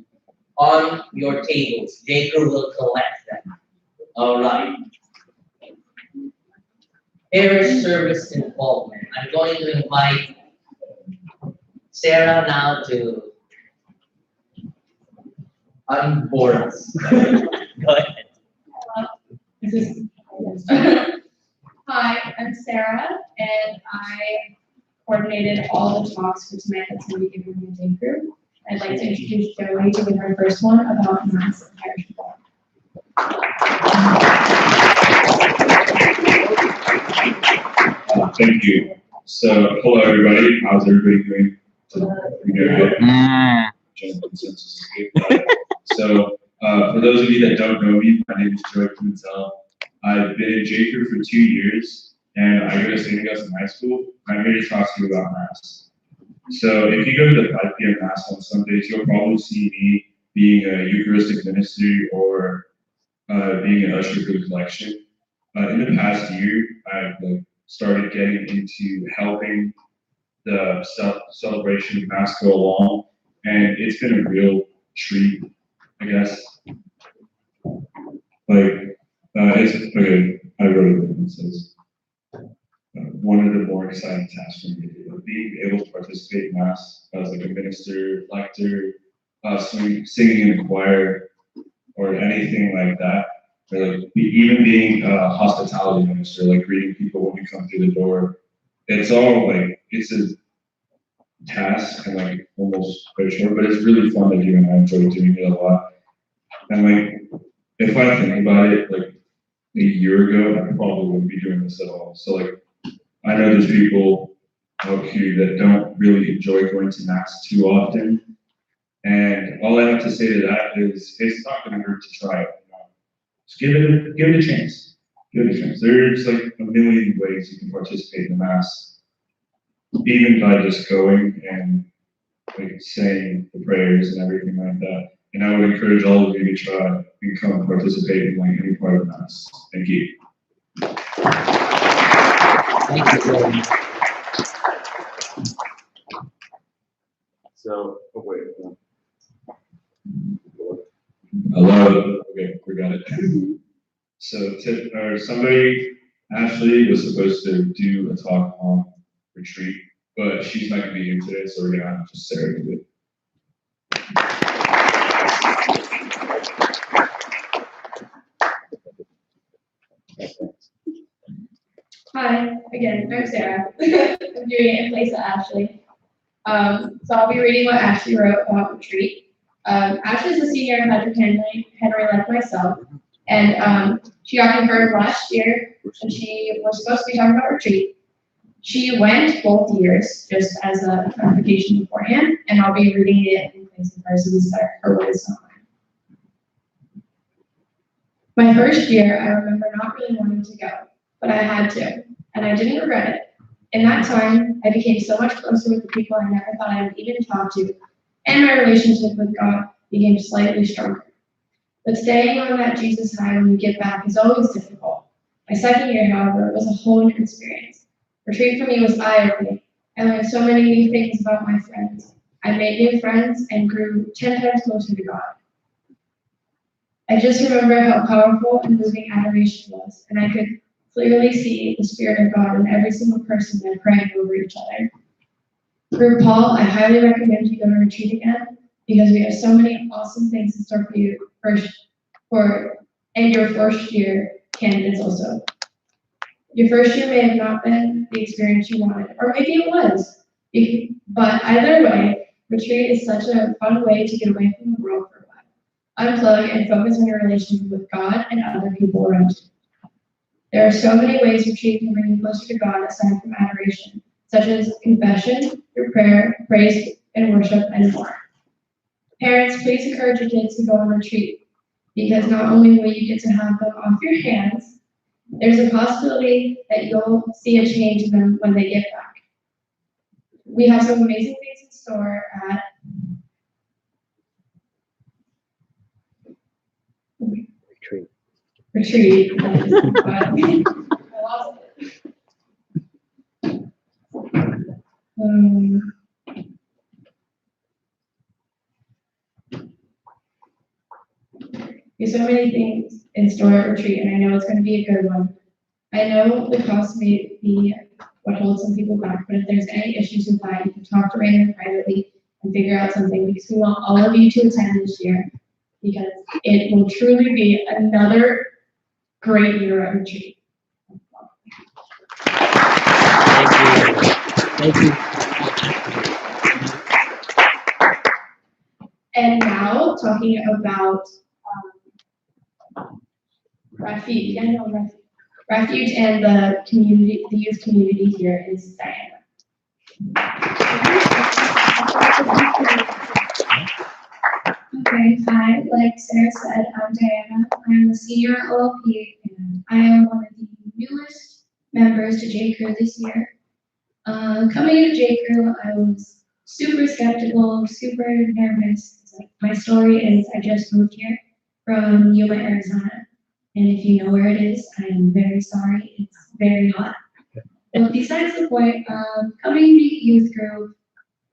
on your tables. Jacob will collect them. All right. Parish service involvement. I'm going to invite Sarah now to unboard us. Go ahead. Hi, I'm Sarah, and I coordinated all the talks for tonight that's going to be given in the day group. I'd like to introduce Joey to give her first one about Mass and Parish Law. Thank you. So, hello everybody. How's everybody doing? General consensus is good. So, for those of you that don't know me, my name is Joey Pimentel. I've been in J-Crew for 2 years, and I go to St. Augustine High School. I'm here to talk to you about Mass. So, if you go to the 5 p.m. Mass on Sundays, you'll probably see me being a Eucharistic minister or being an usher for the collection. In the past year, I've started getting into helping the celebration of Mass go along, and it's been a real treat, I guess. It's okay. I wrote it. It says one of the more exciting tasks for me, being able to participate in Mass as like a minister, lector, singing in the choir, or anything like that. Or like even being a hospitality minister, like greeting people when we come through the door. It's all like it's a task and like almost quite short, but it's really fun to do, and I enjoy doing it a lot. And like if I think about it, like a year ago, I probably wouldn't be doing this at all. So like I know there's people out here that don't really enjoy going to mass too often. And all I have to say to that is, it's not going to hurt to try it. Just give it a chance. Give it a chance. There's like a million ways you can participate in the mass, even by just going and like saying the prayers and everything like that. And I would encourage all of you to try and come and participate in like any part of the mass. Thank you. Thank you. So, oh wait. Hello. Okay, we got it. So, somebody, Ashley, was supposed to do a talk on retreat, but she's not going to be here today, so we're going to have just Sarah do it. Hi, again, I'm Sarah. I'm doing it in place of Ashley. So I'll be reading what Ashley wrote about retreat. Ashley's a senior at Patrick Henry like myself, and she got confirmed last year, and she was supposed to be talking about retreat. She went both years, just as a clarification beforehand, and I'll be reading it in place of her so we start her words. My first year, I remember not really wanting to go, but I had to, and I didn't regret it. In that time, I became so much closer with the people I never thought I would even talk to, and my relationship with God became slightly stronger. But staying on that Jesus high when you get back is always difficult. My second year, however, was a whole new experience. Retreat for me was eye-opening. I learned so many new things about my friends. I made new friends and grew 10 times closer to God. I just remember how powerful and moving adoration was, and I could clearly see the Spirit of God in every single person there praying over each other. For Paul, I highly recommend you go to retreat again because we have so many awesome things in store for you and your first year candidates also. Your first year may have not been the experience you wanted, or maybe it was. But either way, retreat is such a fun way to get away from the world for a while. Unplug and focus on your relationship with God and other people around you. There are so many ways retreat can bring you closer to God aside from adoration, such as confession, through prayer, praise, and worship, and more. Parents, please encourage your kids to go on retreat, because not only will you get to have them off your hands, there's a possibility that you'll see a change in them when they get back. We have some amazing things in store at retreat. I lost it. There's so many things in store at retreat, and I know it's going to be a good one. I know the cost may be what holds some people back, but if there's any issues with that, you can talk to Raymond privately and figure out something, because we want all of you to attend this year, because it will truly be another great year at retreat. Thank you. And now, talking about refuge and the community, the youth community here is Diana. Okay, hi, like Sarah said, I'm Diana. I'm a senior at OLP, and I am one of the newest members to J. Crew this year. Coming into J. Crew, I was super skeptical, super nervous. My story is I just moved here from Yuma, Arizona. And if you know where it is, I am very sorry. It's very hot. But besides the point, coming to youth group,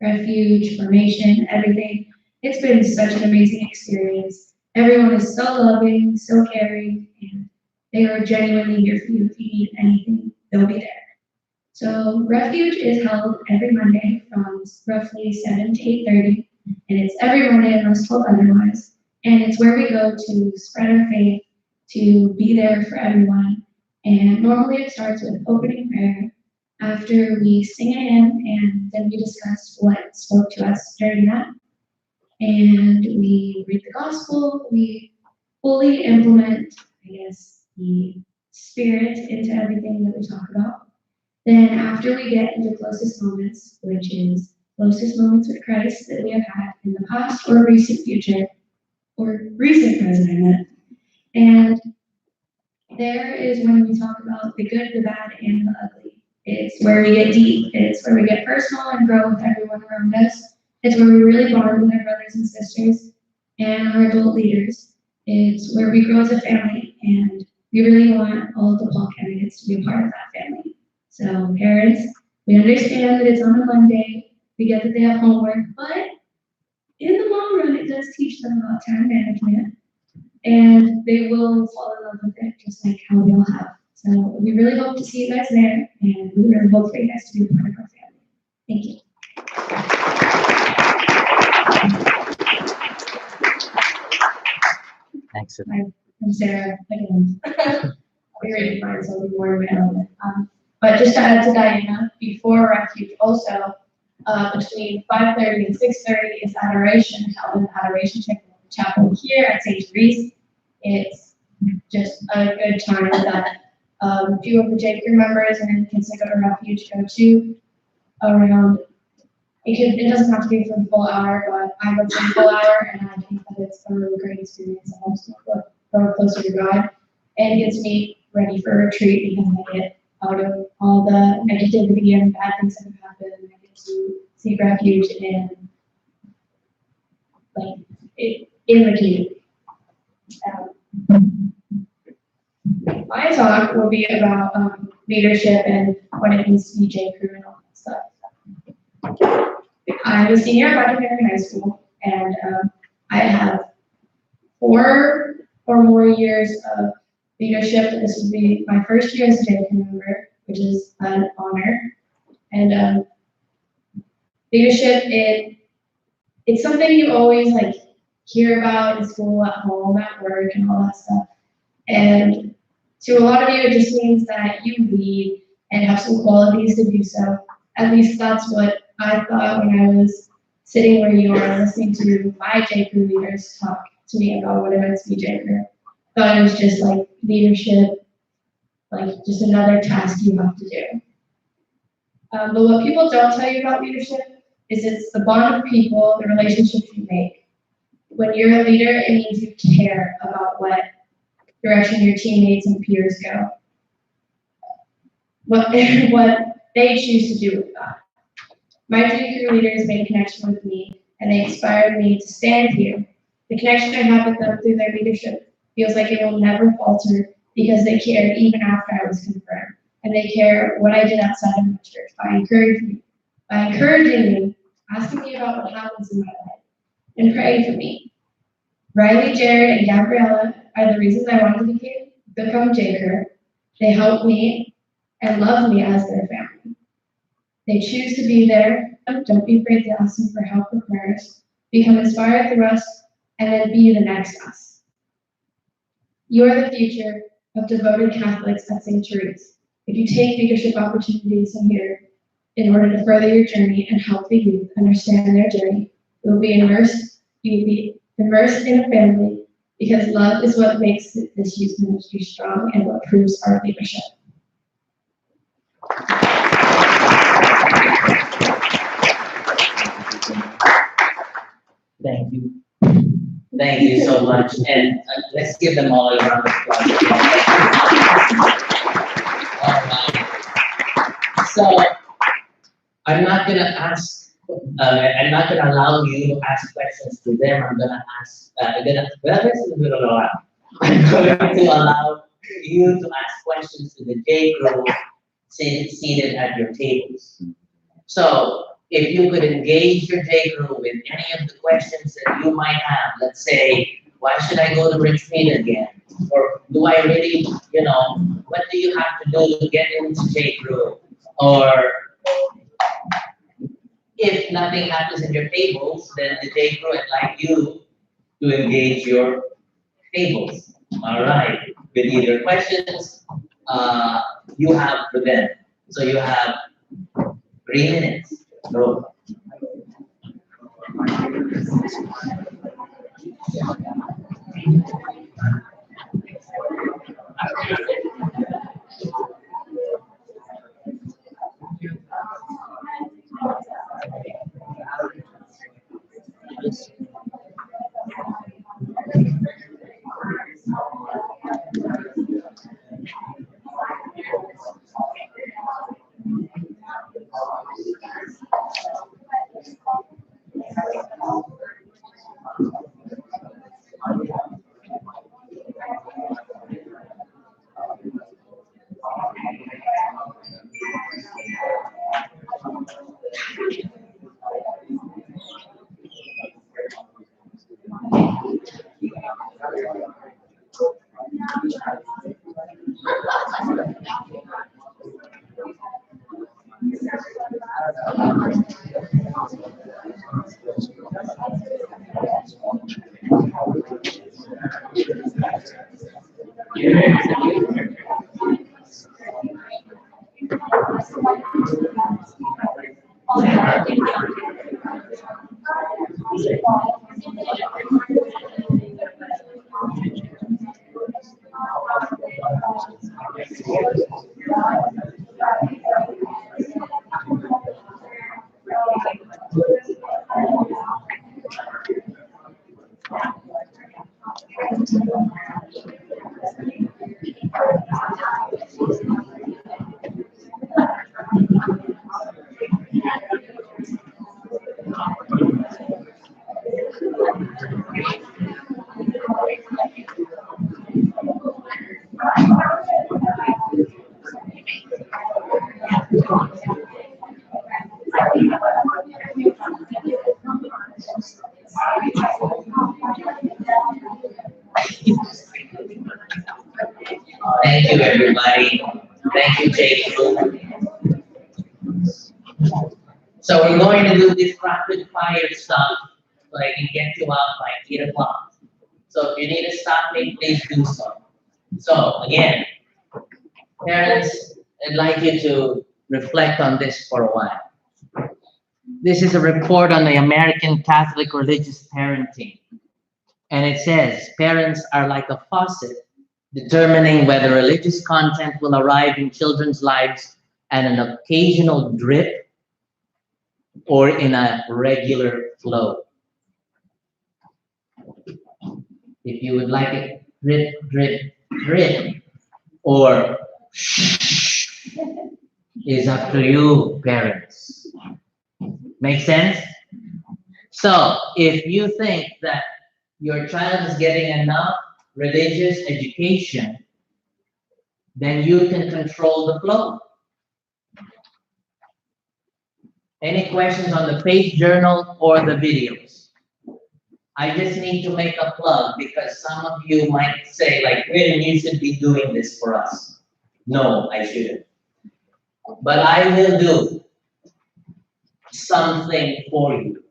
refuge, formation, everything, it's been such an amazing experience. Everyone is so loving, so caring, and they are genuinely here for you. If you need anything, they'll be there. So Refuge is held every Monday from roughly 7 to 8:30, and it's every Monday unless told otherwise. And it's where we go to spread our faith, to be there for everyone. And normally it starts with opening prayer. After we sing a hymn, and then we discuss what spoke to us during that. And we read the gospel. We fully implement, I guess, the spirit into everything that we talk about. Then after we get into closest moments, which is closest moments with Christ that we have had in the past or recent future, or recent present, I meant. And there is when we talk about the good, the bad, and the ugly. It's where we get deep. It's where we get personal and grow with everyone around us. It's where we really bond with our brothers and sisters and our adult leaders. It's where we grow as a family, and we really want all of the Paul candidates to be a part of that family. So parents, we understand that it's on a Monday. We get that they have homework, but in the long run, it does teach them about time management, and they will fall in love with it just like how we all have. So we really hope to see you guys there, and we really hope for you guys to be a part of our family. Thank you. Thanks. I'm Sarah again. I'll be reading mine, so I'll be more in my own. But just to add to Diana, before refuge also, between 5:30 and 6:30 is adoration, held in the adoration chapel here at St. Therese. It's just a good time that a few of the J crew members and kids that go to refuge go to around. It doesn't have to be for the full hour, but I go for the full hour, and I think that it's a really great experience. It helps me grow closer to God, and gets me ready for a retreat because I get out of all the negativity and bad things that have happened. I get to seek refuge in in the community. My talk will be about leadership and what it means to be J crew and all that stuff. I'm a senior at Parish-San High School, and I have 4 or more years of leadership. This will be my first year as a J crew member, which is an honor. And leadership, it's something you always like hear about in school, at home, at work, and all that stuff. And to a lot of you, it just means that you lead and have some qualities to do so. At least that's what I thought when I was sitting where you are, listening to my J crew leaders talk to me about what it meant to be J crew. Thought it was just like leadership, like just another task you have to do. But what people don't tell you about leadership is it's the bond of people, the relationships you make. When you're a leader, it means you care about what direction your teammates and peers go. What they choose to do with that. My 3 crew leaders made a connection with me, and they inspired me to stand here. The connection I have with them through their leadership feels like it will never falter because they cared even after I was confirmed. And they care what I did outside of my church by encouraging me, asking me about what happens in my life, and praying for me. Riley, Jared, and Gabriella are the reasons I wanted to become J crew. They help me and love me as their family. They choose to be there. Don't be afraid to ask them for help or prayers. Become inspired through us, and then be the next us. You are the future of devoted Catholics at St. Therese. If you take leadership opportunities in here in order to further your journey and help the youth understand their journey, you will be immersed in a family, because love is what makes this youth ministry strong and what proves our leadership. Thank you. Thank you so much. And let's give them all a round of applause. All right. So I'm not gonna ask. I'm not gonna allow you to ask questions to them. I'm gonna allow you to ask questions to the J crew seated at your tables. So if you could engage your J crew with any of the questions that you might have, let's say, why should I go to retreat again? Or do I really, what do you have to do to get into J crew? Or if nothing happens in your tables, then the J crew would like you to engage your tables. All right, with either questions you have for them. So you have 3 minutes. Go. Thank you, everybody. Thank you, Jake. So we're going to do this rapid fire stuff so I can get you out by 8 o'clock. So if you need to stop me, please do so. So again, parents, I'd like you to reflect on this for a while. This is a report on the American Catholic religious parenting. And it says, parents are like a faucet, determining whether religious content will arrive in children's lives at an occasional drip or in a regular flow. If you would like it drip, drip, drip, or is up to you, parents. Make sense? So if you think that your child is getting enough religious education, then you can control the flow. Any questions on the faith journal or the videos? I just need to make a plug because some of you might say, like, William, you should be doing this for us. No, I shouldn't. But I will do something for you.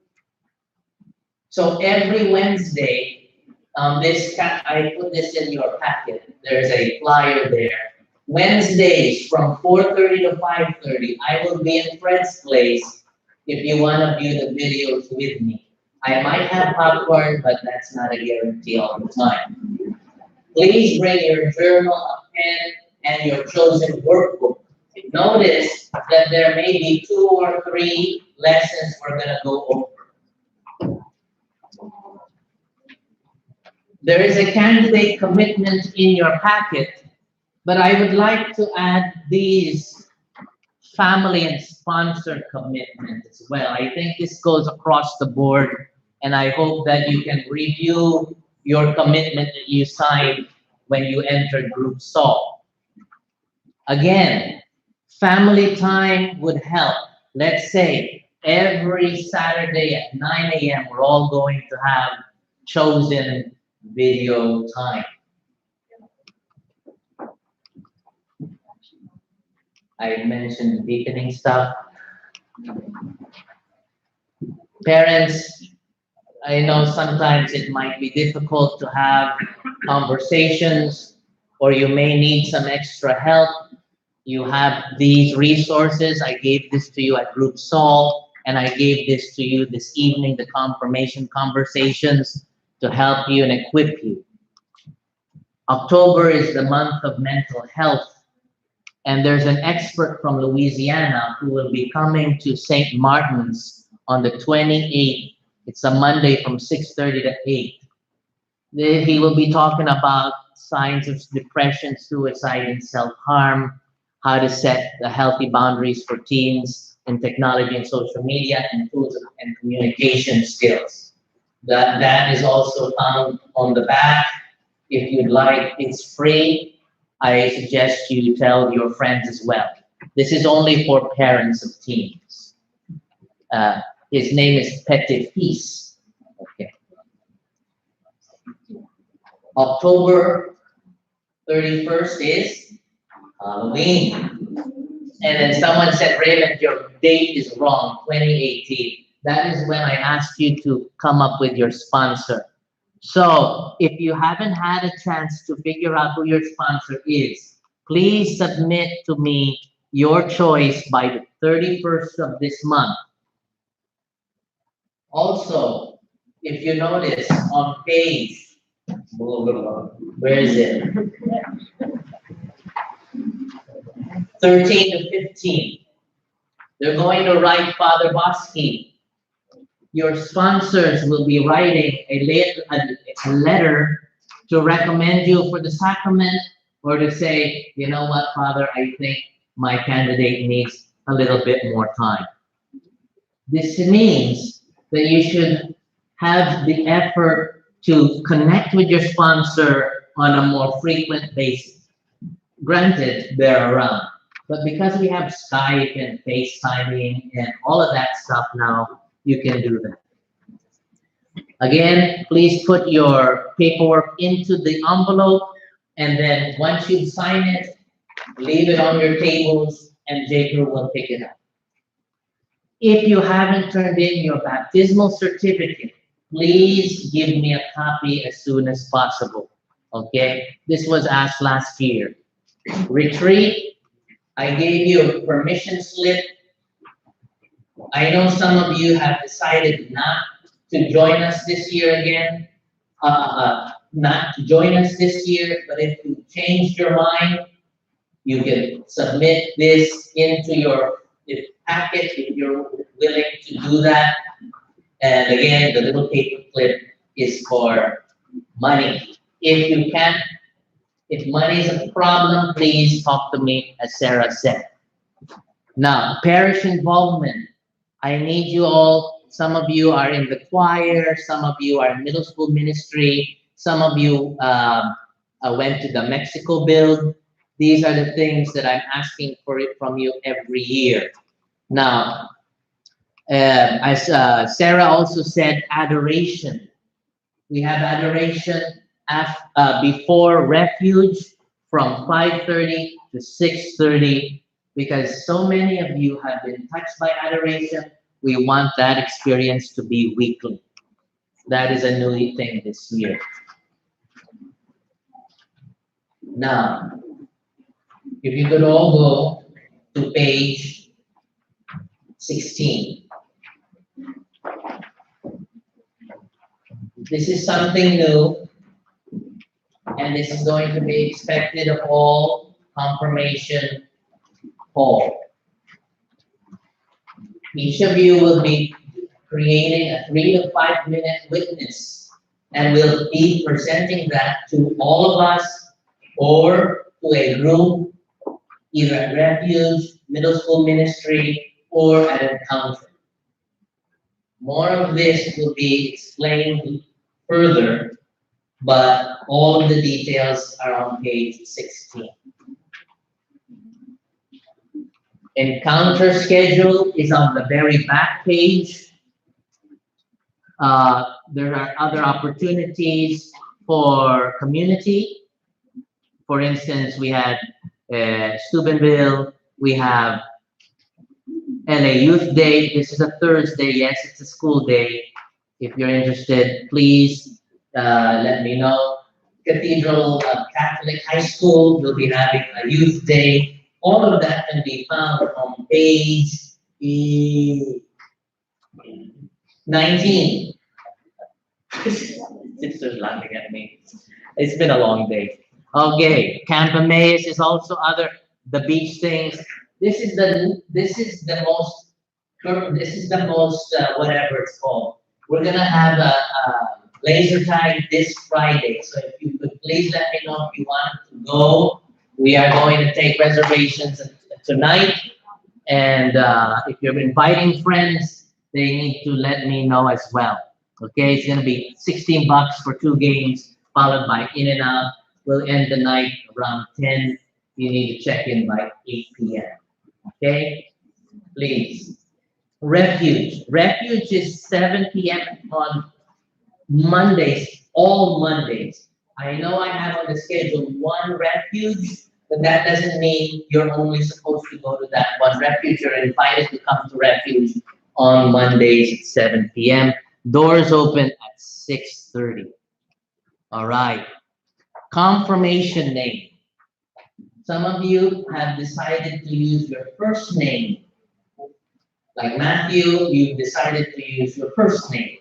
So every Wednesday, I put this in your packet. There's a flyer there. Wednesdays from 4:30 to 5:30, I will be in Fred's place if you want to view the videos with me. I might have popcorn, but that's not a guarantee all the time. Please bring your journal, a pen, and your chosen workbook. Notice that there may be 2 or 3 lessons we're going to go over. There is a candidate commitment in your packet, but I would like to add these family and sponsor commitment as well. I think this goes across the board, and I hope that you can review your commitment that you signed when you entered Group Sol. Again, family time would help. Let's say every Saturday at 9 a.m. we're all going to have chosen video time. I mentioned deepening stuff. Parents, I know sometimes it might be difficult to have conversations, or you may need some extra help. You have these resources. I gave this to you at Group Sol, and I gave this to you this evening, the confirmation conversations, to help you and equip you. October is the month of mental health, and there's an expert from Louisiana who will be coming to St. Martin's on the 28th. It's a Monday from 6:30 to 8. He will be talking about signs of depression, suicide, and self-harm, how to set the healthy boundaries for teens in technology and social media, and tools and communication skills. That is also found on the back. If you'd like, it's free. I suggest you tell your friends as well. This is only for parents of teens. His name is Petit-Fils. Okay. October 31st is Halloween. And then someone said, Raymond, your date is wrong, 2018. That is when I asked you to come up with your sponsor. So if you haven't had a chance to figure out who your sponsor is, please submit to me your choice by the 31st of this month. Also, if you notice on page, where is it? 13 to 15. They're going to write Father Bosky. Your sponsors will be writing a letter to recommend you for the sacrament, or to say, you know what, Father, I think my candidate needs a little bit more time. This means that you should have the effort to connect with your sponsor on a more frequent basis. Granted, they're around, but because we have Skype and FaceTiming and all of that stuff now, you can do that. Again, please put your paperwork into the envelope, and then once you sign it, leave it on your tables, and Jacob will pick it up. If you haven't turned in your baptismal certificate, please give me a copy as soon as possible. Okay? This was asked last year. Retreat, I gave you a permission slip. I know some of you have decided not to join us this year again. Not to join us this year, but if you changed your mind, you can submit this into your packet if you're willing to do that. And again, the little paper clip is for money. If you can't, if money is a problem, please talk to me, as Sarah said. Now, parish involvement. I need you all. Some of you are in the choir. Some of you are in middle school ministry. Some of you went to the Mexico build. These are the things that I'm asking for it from you every year. Now, as Sarah also said, adoration. We have adoration before refuge from 5:30 to 6:30, because so many of you have been touched by adoration. We want that experience to be weekly. That is a new thing this year. Now, if you could all go to page 16. This is something new, and this is going to be expected of all confirmation hall. Each of you will be creating a 3 to 5 minute witness, and will be presenting that to all of us or to a group, either at Refuge, middle school ministry, or at Encounter. More of this will be explained further, but all of the details are on page 16. Encounter schedule is on the very back page. There are other opportunities for community. For instance, we had Steubenville, we have LA Youth Day. This is a Thursday. Yes, it's a school day. If you're interested, please let me know. Cathedral Catholic High School will be having a youth day. All of that can be found on page 19. Sister's laughing at me. It's been a long day. Okay, Camp Emmaus is also the beach things. This is the most whatever it's called. We're gonna have a laser tag this Friday. So if you could please let me know if you want to go. We are going to take reservations tonight, and if you're inviting friends, they need to let me know as well. Okay, it's gonna be $16 for 2 games, followed by in and out. We'll end the night around 10. You need to check in by 8 p.m. Okay, please. Refuge is 7 p.m. on Mondays, all Mondays. I know I have on the schedule 1 refuge, but that doesn't mean you're only supposed to go to that one refuge. You're invited to come to refuge on Mondays at 7 p.m. Doors open at 6:30. All right. Confirmation name. Some of you have decided to use your first name. Like Matthew, you've decided to use your first name.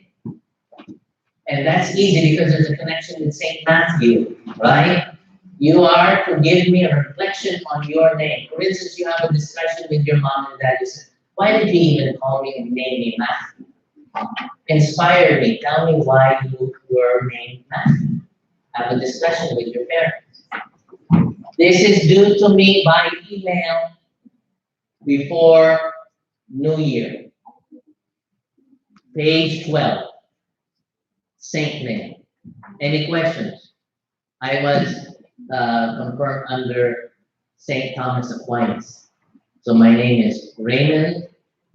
And that's easy because there's a connection with St. Matthew, right? You are to give me a reflection on your name. For instance, you have a discussion with your mom and dad. You say, why did you even call me and name me Matthew? Inspire me. Tell me why you were named Matthew. Have a discussion with your parents. This is due to me by email before New Year. Page 12. Saint name. Any questions? I was confirmed under Saint Thomas Aquinas. So my name is Raymond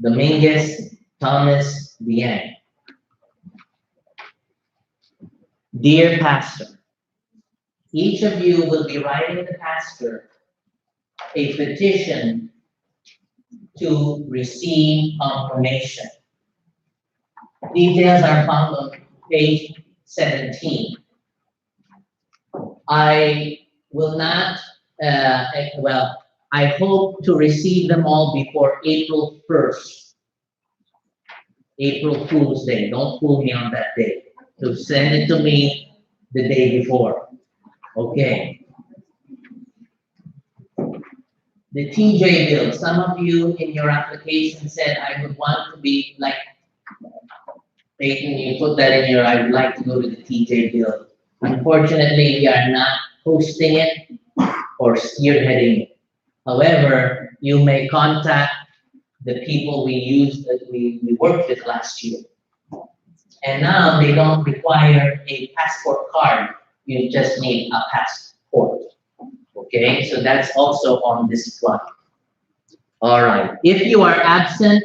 Dominguez Thomas Dieng. Dear Pastor, each of you will be writing the pastor a petition to receive confirmation. Details are found on page 17. I will not, I hope to receive them all before April 1st. April Fool's Day. Don't fool me on that day. So send it to me the day before. Okay. The TJ bill. Some of you in your application said, I would want to be like Peyton, you put that in your, I would like to go to the TJ bill. Unfortunately, we are not hosting it or spearheading it. However, you may contact the people we used that we worked with last year. And now they don't require a passport card. You just need a passport. Okay, so that's also on this plug. All right. If you are absent,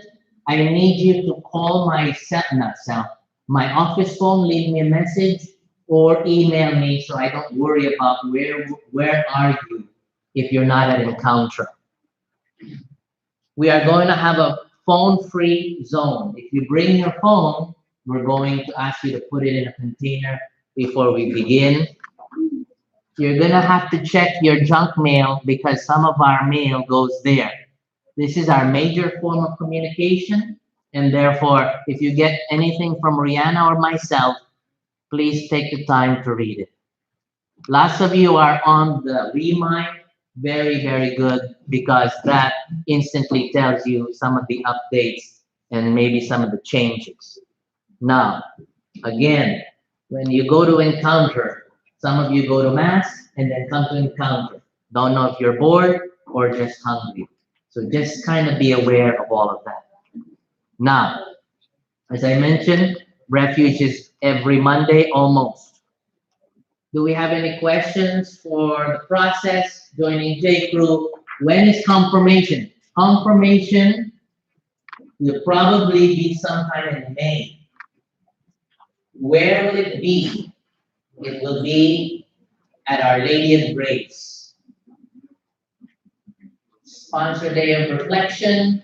I need you to call my my office phone, leave me a message, or email me so I don't worry about where are you if you're not at Encounter. We are going to have a phone-free zone. If you bring your phone, we're going to ask you to put it in a container before we begin. You're gonna have to check your junk mail because some of our mail goes there. This is our major form of communication, and therefore, if you get anything from Rihanna or myself, please take the time to read it. Lots of you are on the Remind, very, very good, because that instantly tells you some of the updates and maybe some of the changes. Now, again, when you go to Encounter, some of you go to Mass and then come to Encounter. Don't know if you're bored or just hungry. So just kind of be aware of all of that. Now, as I mentioned, Refuge is every Monday almost. Do we have any questions for the process joining J Crew? When is confirmation? Confirmation will probably be sometime in May. Where will it be? It will be at Our Lady of Grace. Sponsor Day of Reflection,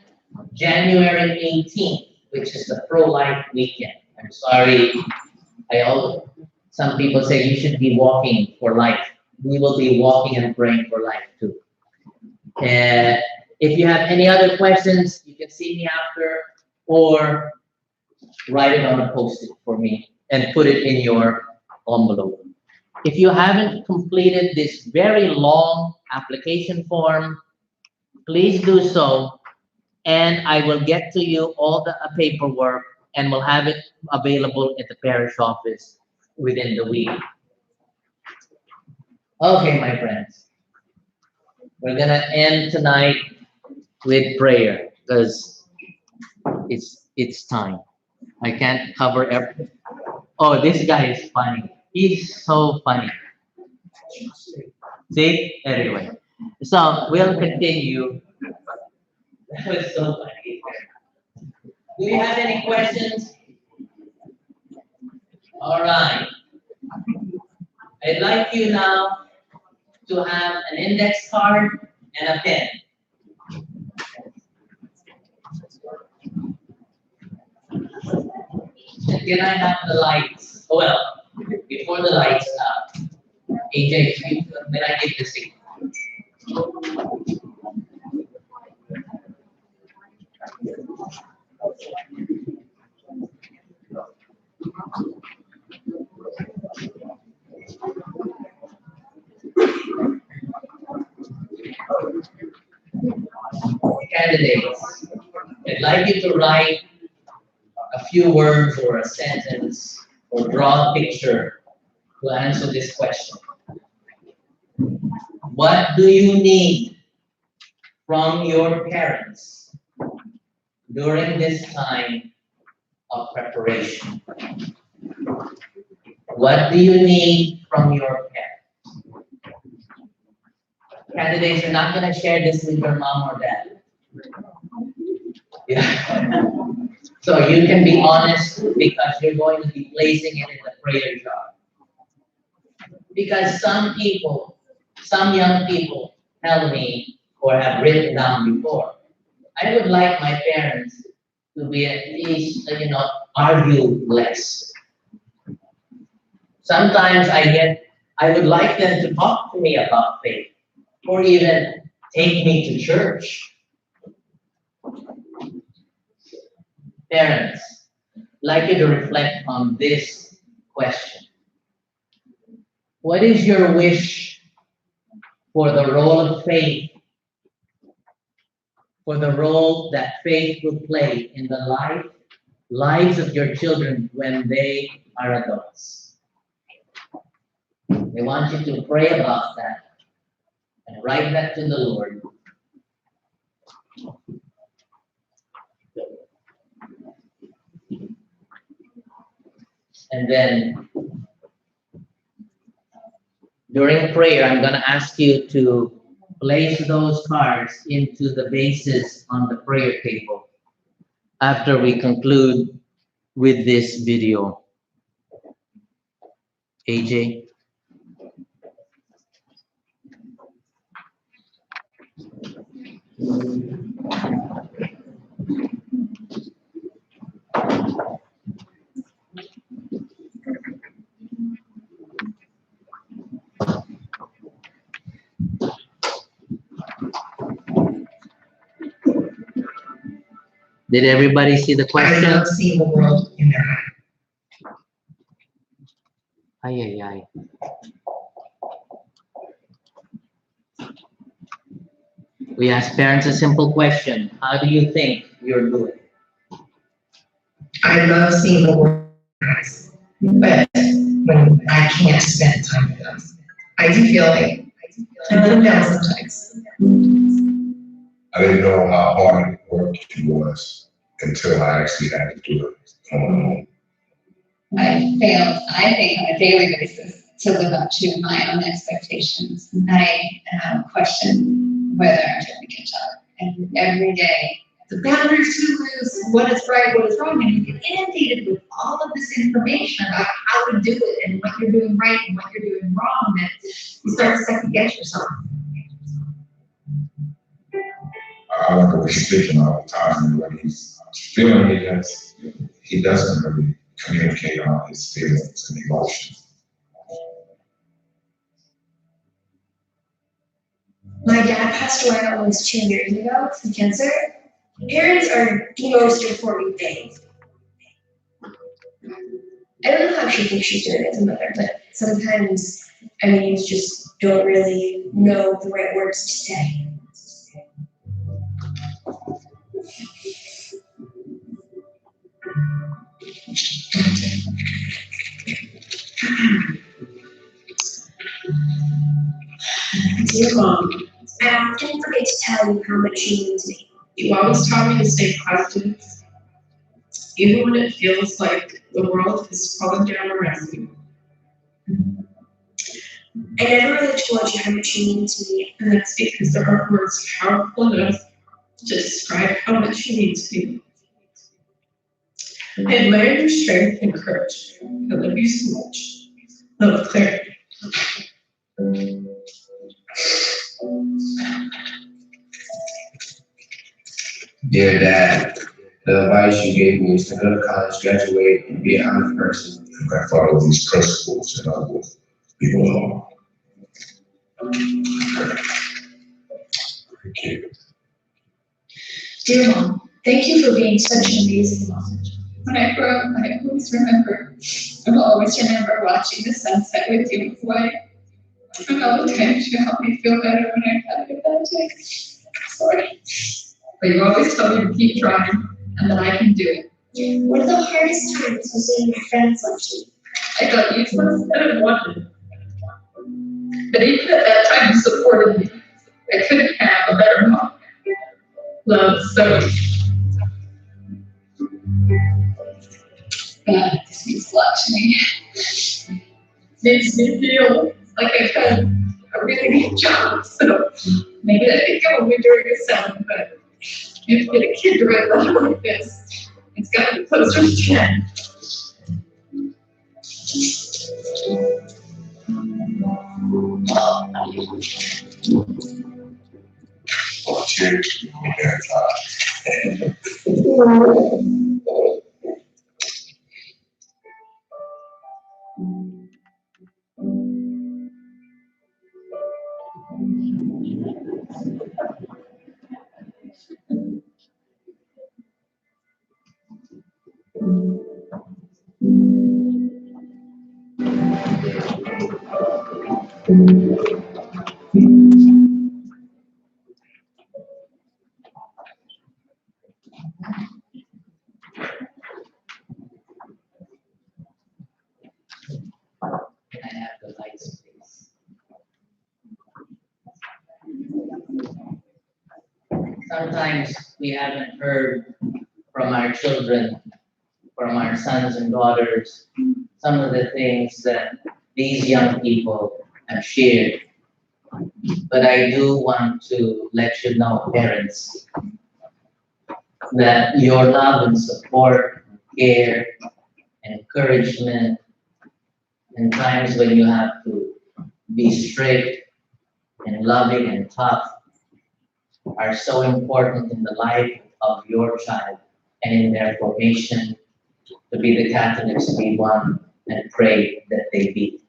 January 18th, which is the pro-life weekend. I'm sorry, some people say you should be walking for life. We will be walking and praying for life too. If you have any other questions, you can see me after or write it on a post-it for me and put it in your envelope. If you haven't completed this very long application form, please do so, and I will get to you all the paperwork and we'll have it available at the parish office within the week. Okay, my friends, we're gonna end tonight with prayer because it's time. I can't cover everything. Oh, this guy is funny. He's so funny. See? Anyway, so we'll continue. That was so funny. Do you have any questions? All right. I'd like you now to have an index card and a pen. And can I have the lights? Oh, well, before the lights, AJ, when I give the signal. Candidates, I'd like you to write a few words or a sentence or draw a picture to answer this question. What do you need from your parents during this time of preparation? What do you need from your parents? Candidates, you're not going to share this with your mom or dad. Yeah. So you can be honest because you're going to be placing it in the prayer jar. Because some people, some young people tell me or have written down before, I would like my parents to be at least, argue less. Sometimes I would like them to talk to me about faith or even take me to church. Parents, I'd like you to reflect on this question. What is your wish for the role of faith, for the role that faith will play in the lives of your children when they are adults? I want you to pray about that and write that to the Lord. And then during prayer, I'm going to ask you to place those cards into the bases on the prayer table after we conclude with this video. AJ? Did everybody see the question? I love seeing the world in their eyes. Ay, ay, ay. We ask parents a simple question. How do you think you're doing? I love seeing the world in their eyes. But when I can't spend time with them, I do feel like I let them down sometimes. I didn't know how hard work it was until I actually had to do it on my own. I failed, I think, on a daily basis to live up to my own expectations. I question whether I'm doing a good job. And every day, the boundaries too loose, what is right, what is wrong, and you get inundated with all of this information about how to do it and what you're doing right and what you're doing wrong, and you start to second guess yourself. I like what he's thinking all the time and what he's feeling. He doesn't really communicate on his feelings and emotions. My dad passed away almost 2 years ago from cancer. Parents are the most important thing. I don't know how she thinks she's doing as a mother, but sometimes, you just don't really know the right words to say. Dear Mom, I often forget to tell you how much you mean to me. You always taught me to stay positive, even when it feels like the world is falling down around you. I never really told you how much you mean to me. And that's because there aren't words powerful enough to describe how much you mean to me. I admire your strength and courage. I love you so much. Love, Claire. Dear Dad, the advice you gave me is to go to college, graduate, and be an honest person. If I follow these principles, and I will be alone. Thank you. Dear Mom, thank you for being such an amazing mom. When I grow up, I will always remember watching the sunset with you with White. And all the times you helped me feel better when I had a bad day. Sorry. But you always told me to keep trying and that I can do it. What are the hardest times when seeing your friends left you? I felt useless and unwanted. But even at that time, you supported me. I couldn't have a better mom. Love, so. God, this means a lot to me. Makes me feel like I've had a really good job. So maybe I think I will be doing a 7, but if you get a kid to write a letter like this, it's got to be closer to 10. Oh, cheers. Can I have the lights, please? Sometimes we haven't heard from our children, from our sons and daughters, some of the things that these young people have shared. But I do want to let you know, parents, that your love and support, care, encouragement, and times when you have to be strict and loving and tough are so important in the life of your child and in their formation to be the Catholics we want and pray that they be.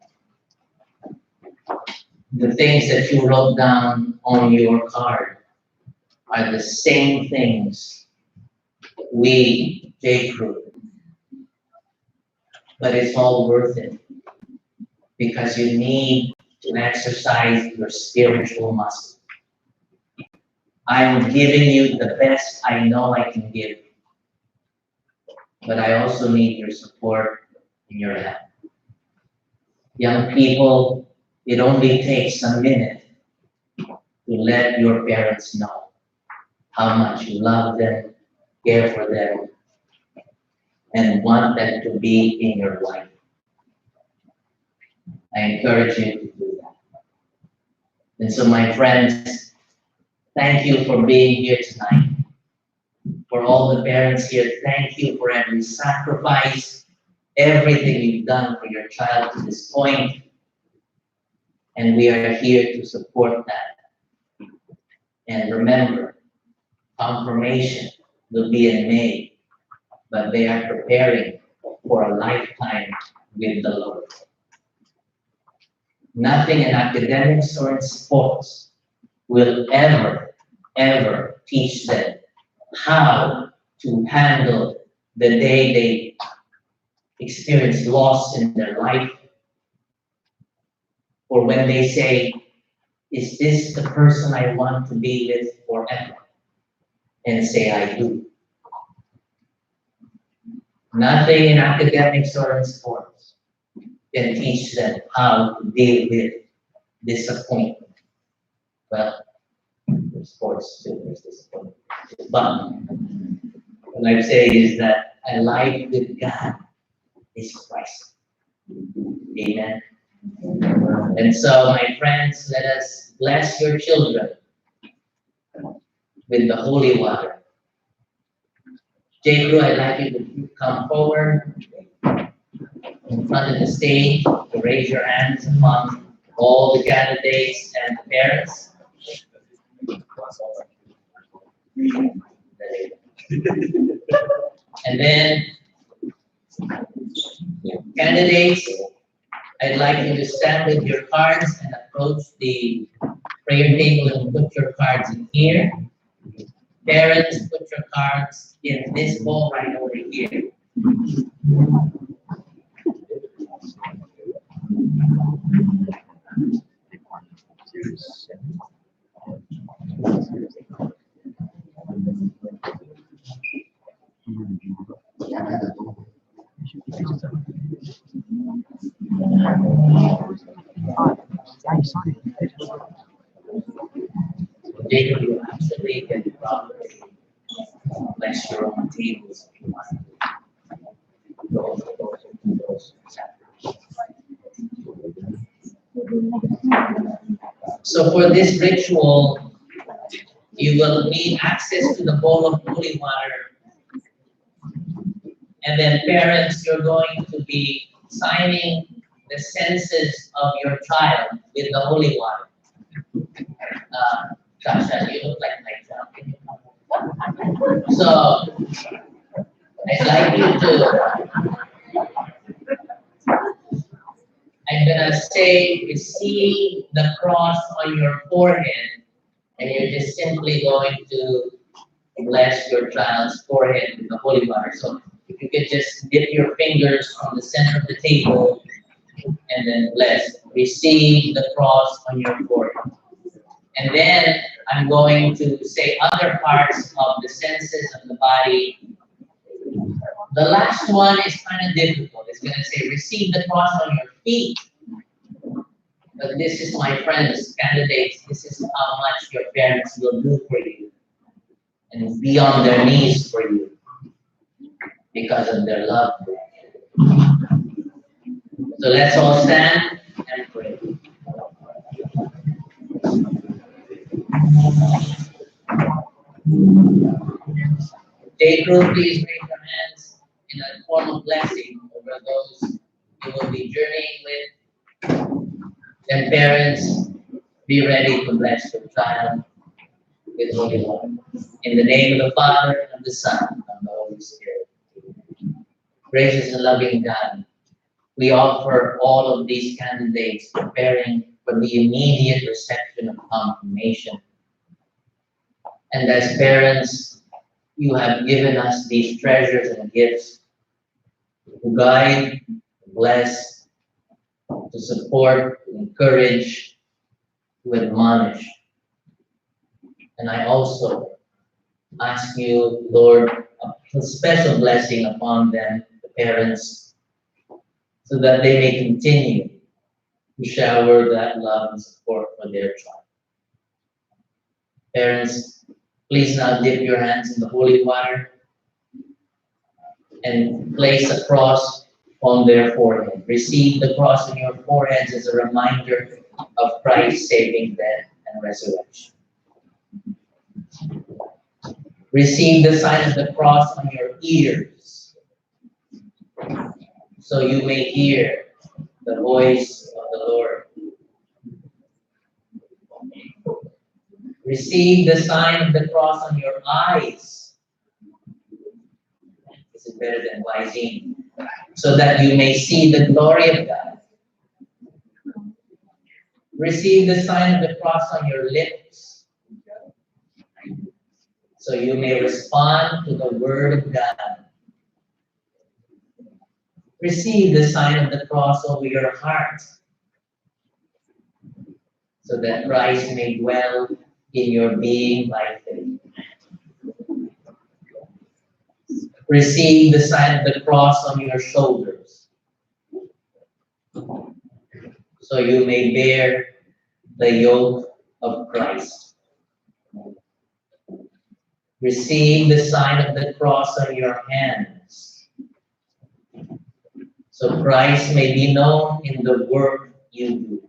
The things that you wrote down on your card are the same things we, J. Crew, but it's all worth it because you need to exercise your spiritual muscle. I am giving you the best I know I can give, but I also need your support and your help. Young people, it only takes a minute to let your parents know how much you love them, care for them, and want them to be in your life. I encourage you to do that. And so, my friends, thank you for being here tonight. For all the parents here, thank you for every sacrifice, everything you've done for your child to this point. And we are here to support that. And remember, confirmation will be in May, but they are preparing for a lifetime with the Lord. Nothing in academics or in sports will ever teach them how to handle the day they experience loss in their life, or when they say, is this the person I want to be with forever? And say, I do. Nothing in academics or in sports can teach them how to deal with disappointment. Well, there's sports too, there's disappointment. But what I'm saying is that a life with God is Christ. Amen. And so, my friends, let us bless your children with the holy water. J. Crew, I'd like you to come forward in front of the stage to raise your hands among all the candidates and the parents. And then, candidates, I'd like you to stand with your cards and approach the prayer table and put your cards in here. Parents, put your cards in this bowl right over here. Jacob, you actually can probably bless your own tables if you want. So for this ritual, you will need access to the bowl of holy water. And then parents, you're going to be signing the senses of your child with the holy water. Tasha, you look like my child. Can you come? So, I'd like you to, I'm gonna say, receive the cross on your forehead, and you're just simply going to bless your child's forehead with the holy water. So, if you could just dip your fingers on the center of the table, and then bless. Receive the cross on your forehead. And then I'm going to say other parts of the senses of the body. The last one is kind of difficult. It's going to say, receive the cross on your feet. But this is, my friends, candidates, this is how much your parents will do for you and be on their knees for you because of their love. So let's all stand and pray. Take root, please raise your hands in a form of blessing over those you will be journeying with. And parents, be ready to bless your child with holy water. In the name of the Father, and the Son, and the Holy Spirit. Gracious and loving God, we offer all of these candidates preparing for the immediate reception of confirmation. And as parents, you have given us these treasures and gifts to guide, to bless, to support, to encourage, to admonish. And I also ask you, Lord, a special blessing upon them, the parents, so that they may continue to shower that love and support for their child. Parents, please now dip your hands in the holy water and place a cross on their forehead. Receive the cross on your foreheads as a reminder of Christ's saving death and resurrection. Receive the sign of the cross on your ears, so you may hear the voice of the Lord. Receive the sign of the cross on your eyes. This is better than Visine. So that you may see the glory of God. Receive the sign of the cross on your lips, so you may respond to the word of God. Receive the sign of the cross over your heart, so that Christ may dwell in your being by faith. Receive the sign of the cross on your shoulders, so you may bear the yoke of Christ. Receive the sign of the cross on your hands, so Christ may be known in the work you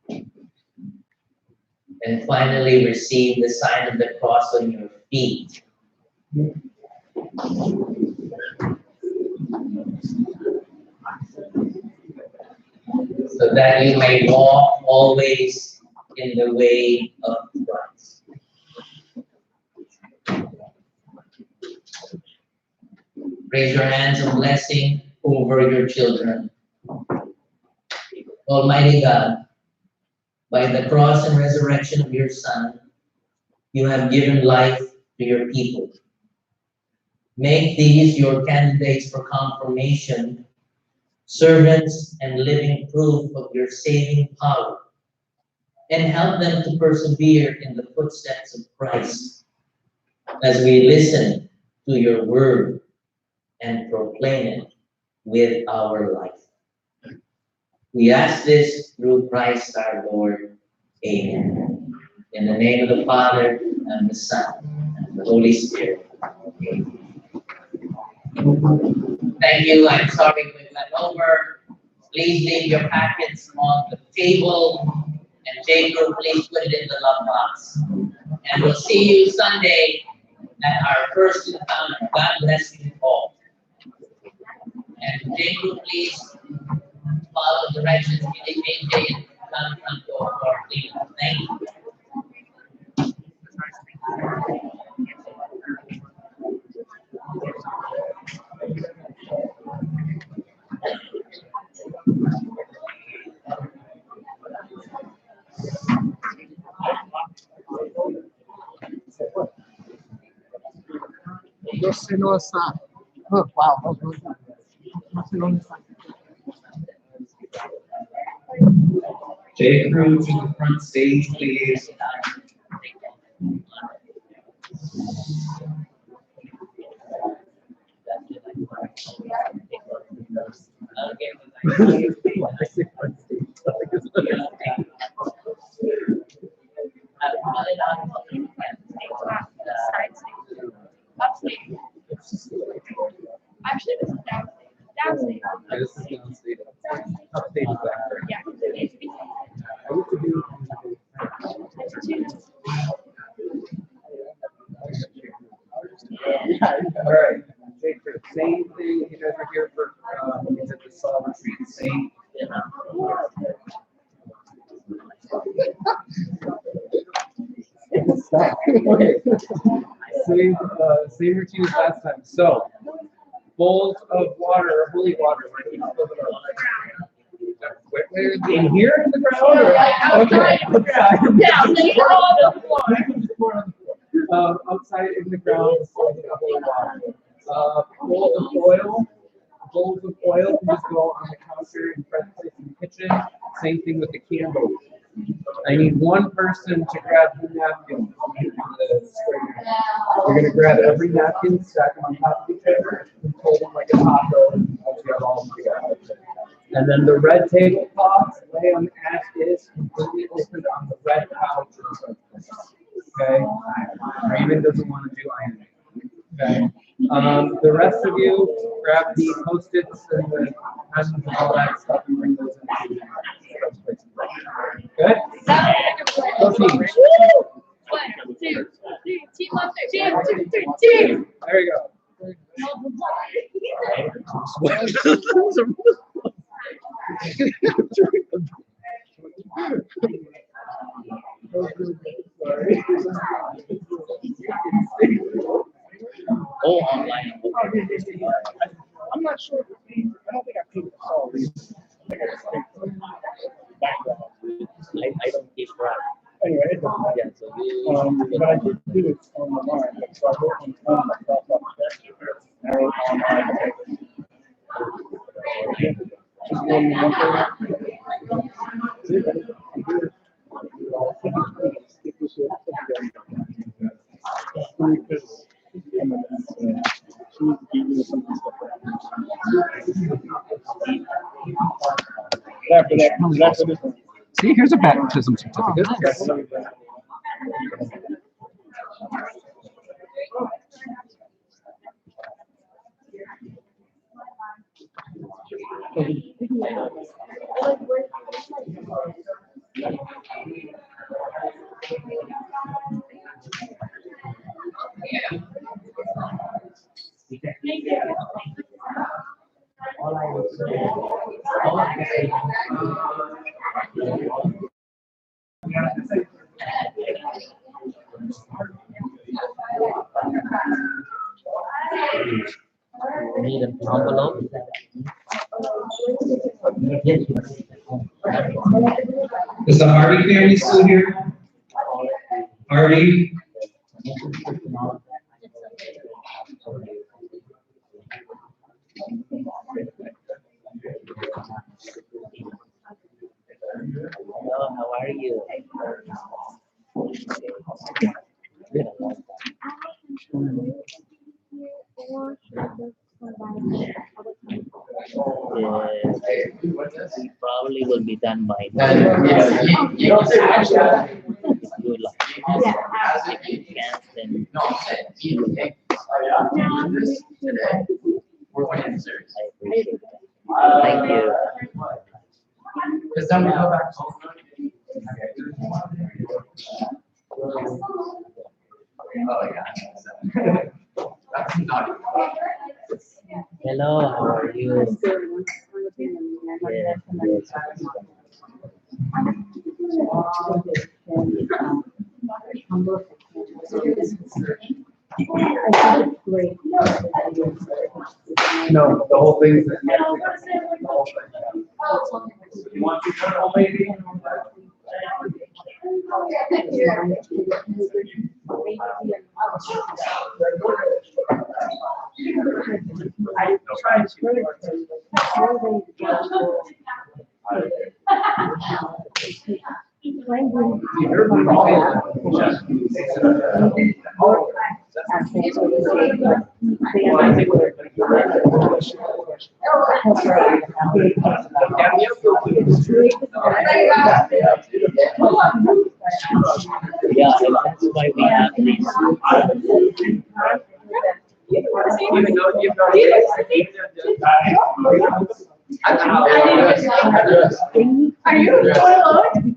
do. And finally, receive the sign of the cross on your feet, so that you may walk always in the way of Christ. Raise your hands of blessing over your children. Almighty God, by the cross and resurrection of your Son, you have given life to your people. Make these your candidates for confirmation, servants and living proof of your saving power, and help them to persevere in the footsteps of Christ as we listen to your word and proclaim it with our life. We ask this through Christ our Lord. Amen. In the name of the Father, and the Son, and the Holy Spirit. Amen. Thank you. I'm sorry we went over. Please leave your packets on the table. And Jacob, please put it in the love box. And we'll see you Sunday at our first encounter. God bless you all. And Jacob, please follow directions given AJ and come to our please. Thank you. Yo sé no está. Oh, wow, that was really good. No sé dónde está. J. Crew to the front stage, please. Actually, this is downstate. This is downstate. Upstate is back there. Yeah, it needs to be. I used to do. All right. J. Crew, same thing. You guys are here for it's at the Sol retreat. Same. Okay. Same routine as last time. So, bowls of water, holy water. Where in here in the ground? Or? Outside in the ground. Yeah, leave it on the floor. Outside in the ground, holy water. Bowls of oil can just go on the counter in front place in the kitchen. Same thing with the candles. I need one person to grab the napkins. You're going to grab every napkin, stack them on top of each other, and fold them like a taco once you have all of them together. And then the red tablecloths lay on the ashes, completely opened on the red couch. Okay? Raymond doesn't want to do ironing. Okay? The rest of you, grab the Post-its and the pens and all that stuff and bring those in. Good? Go team. 1, 2, 3, team up there. Team. There you go. Oh, online. I'm not sure. I don't think I paid the call. I don't keep track. Anyway, it doesn't matter. Yeah, so you, But I did do it on the line. So I wrote on the phone myself up there. And I wrote online. Just one more See, here's a baptism certificate. envelope. Is the Hardy family still here? Hardy? Hello, how are you? Been a long time. We probably will be done by now. If you like. If you can't, then I appreciate it. Thank you. Because then we go back home. Oh, yeah. That's not. Hello, how are you? Yes, yes. No, the whole thing. You want to turn on maybe? I tried Yeah, and that's why we have these. even though you've got. Are you going alone?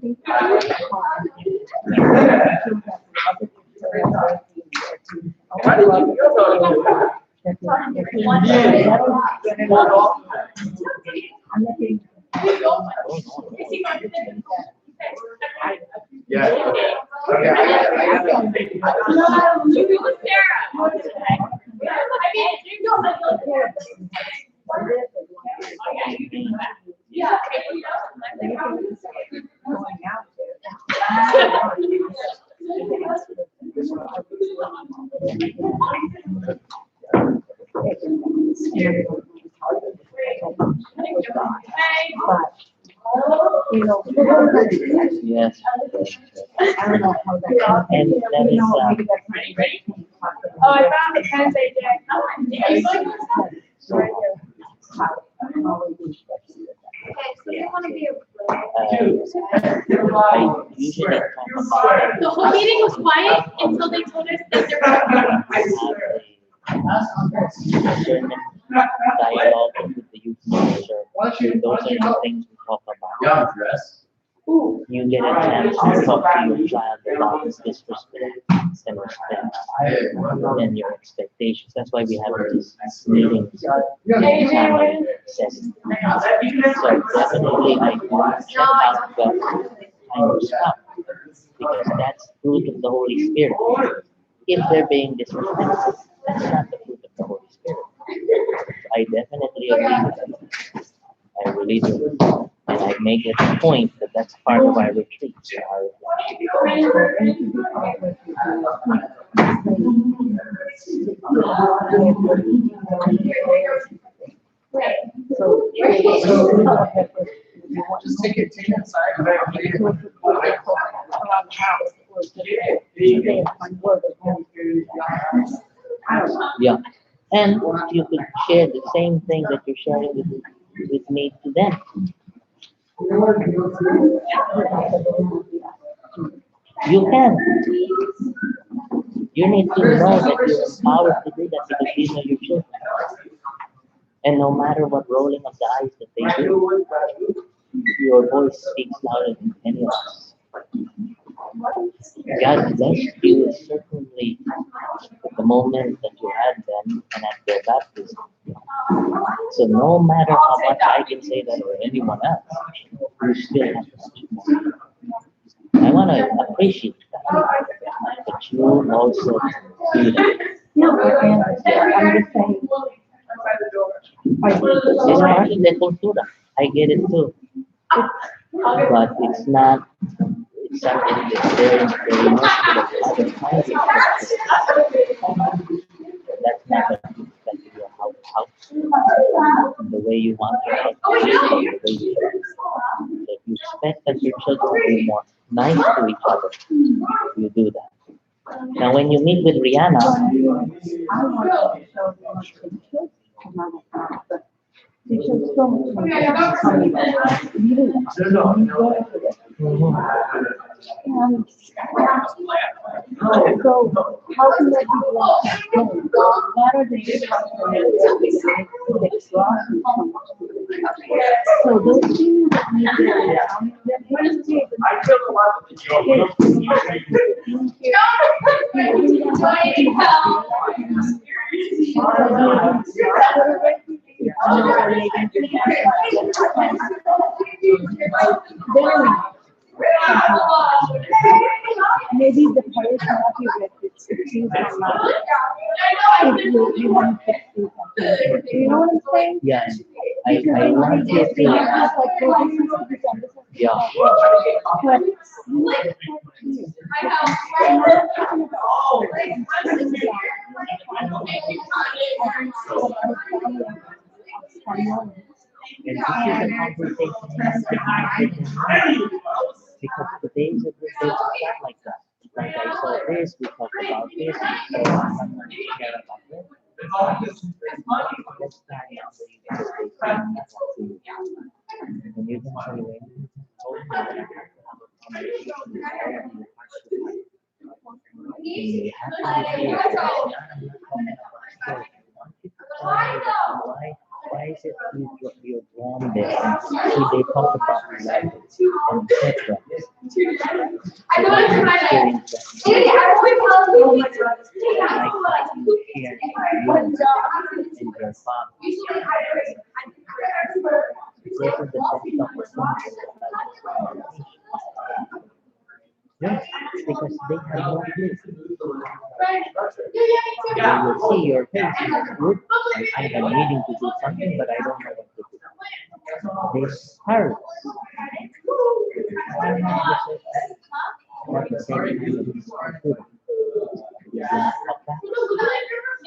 Yeah. Yes. And that is, Oh, I found the pens I did. Okay, so you want to be I usually talk about The whole meeting was quiet until they told us that there a German dialogue with the youth minister. Those are the things we talk about. Yeah, dress. You get a chance to talk to your child about his disrespect and respect and your expectations. That's why we have these meetings. Family settings. So definitely I want to check out the kind of stuff because that's the fruit of the Holy Spirit. If they're being disrespectful, that's not the fruit of the Holy Spirit. I definitely agree with that. I really do. And I make it a point that that's part of our retreat. Just take it inside. Yeah. And you could share the same thing that you're sharing with me to them. You can. You need to know that you're empowered to do that because these are your children. And no matter what rolling of the eyes that they do, your voice speaks louder than any of us. God blessed you certainly at the moment that you had them and at their baptism. So no matter how much I can say that or anyone else, you still have to speak. I want to appreciate that, but you also do that. No, I'm just saying. arte de cultura. I get it too. But it's not, it's something that's very noticeable to other kinds of culture. That's not what you expect in your house. The way you want your house to be, the way you if you expect that your children will be more nice to each other, you do that. Now, when you meet with Rihanna, So how can that be lost? That are the different so those things that need to be around them, maybe the parish cannot be with it's used online. If you want to do something. You know what I'm saying? yeah, I want you to, yeah. But And this is a conversation because today's a good day to chat like that. Like I saw this, we talked about this, we saw someone share about this. Let's try out the and you can say, when you told me that I have to have a conversation with all of you and you have to be clear that I'm not talking about sports. I want you to tell me why is it you're drawn there and see they talk about love and etc. So what you experience that like you share your and your father. This is the best opportunity. Yes, because they have no clue. They will see your face in this group. I am needing to do something, but I don't know what to do. They hurt. What the same thing is good.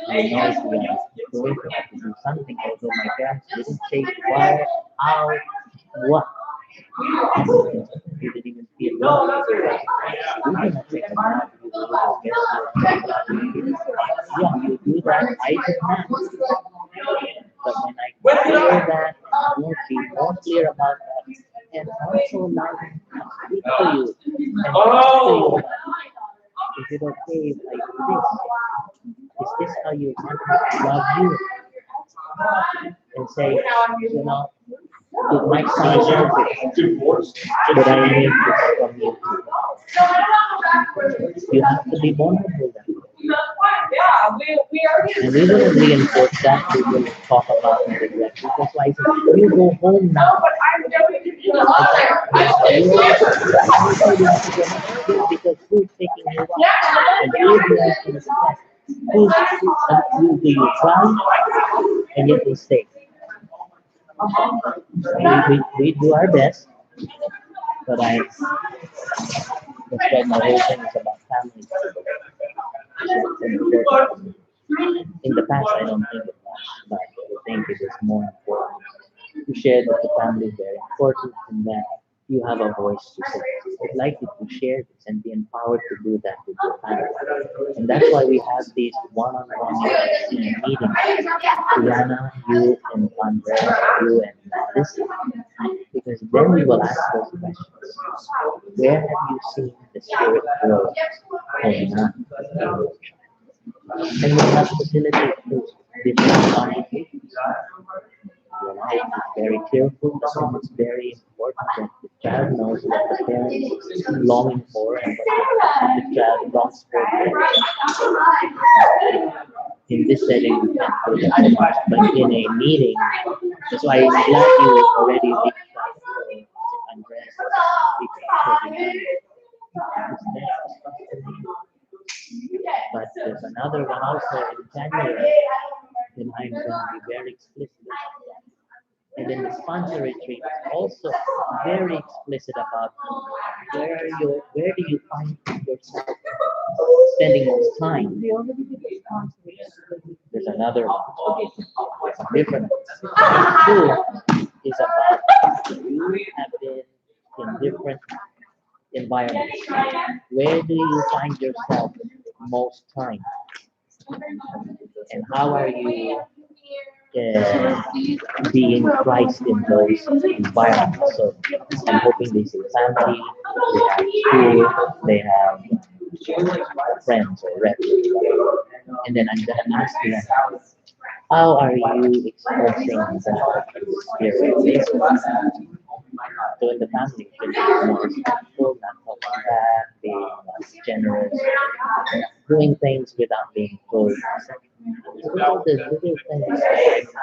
I know if we are going to have to do something, although my parents didn't say why, how, what. You didn't even feel love. You did not take a nap. Yeah, you do that. I did not. But when I hear that, I will be more clear about that. And also allow them to speak to you. And talk to you. Is it okay if I do this? Is this how you want me to love you? And say, you know, it might sound selfish, but I need this from you. You have to be vulnerable then. And we will reinforce that. We will talk about it again. Because why is it? You go home now. Because who's taking you out? And you have to respect. Do you try? And you will stay. We do our best, but that's why my whole thing is about family. In the past, I don't think it was, but I think it is more important to share that the family is very important and that you have a voice to say. I'd like you to share this and be empowered to do that with your family. And that's why we have these one-on-one meetings. Rihanna, you and Andrea, you and this, because then we will ask those questions. Where have you seen the spirit grow or not? And we have facilitate to different conversations. You know, it's very careful, and it's very important that the child knows what the parents is longing for and what the child longs for. In this setting, we can't do that so much, but in a meeting, that's why I'm glad you already reached out to Andres but there's another one also in January, and I'm going to be very explicit about that. And then the sponsor retreat is also very explicit about where do you find yourself spending most time. They already did the sponsors. There's another one, different. Two is about you have been in different environments. Where do you find yourself most time? And how are you being Christ in those environments? So I'm hoping they say family, they have school, they have friends or refuge. And then I'm gonna ask you, how are you expressing the spirit? So in the family, you can be more respectful, not talking back, being generous, doing things without being told. Those are the little things that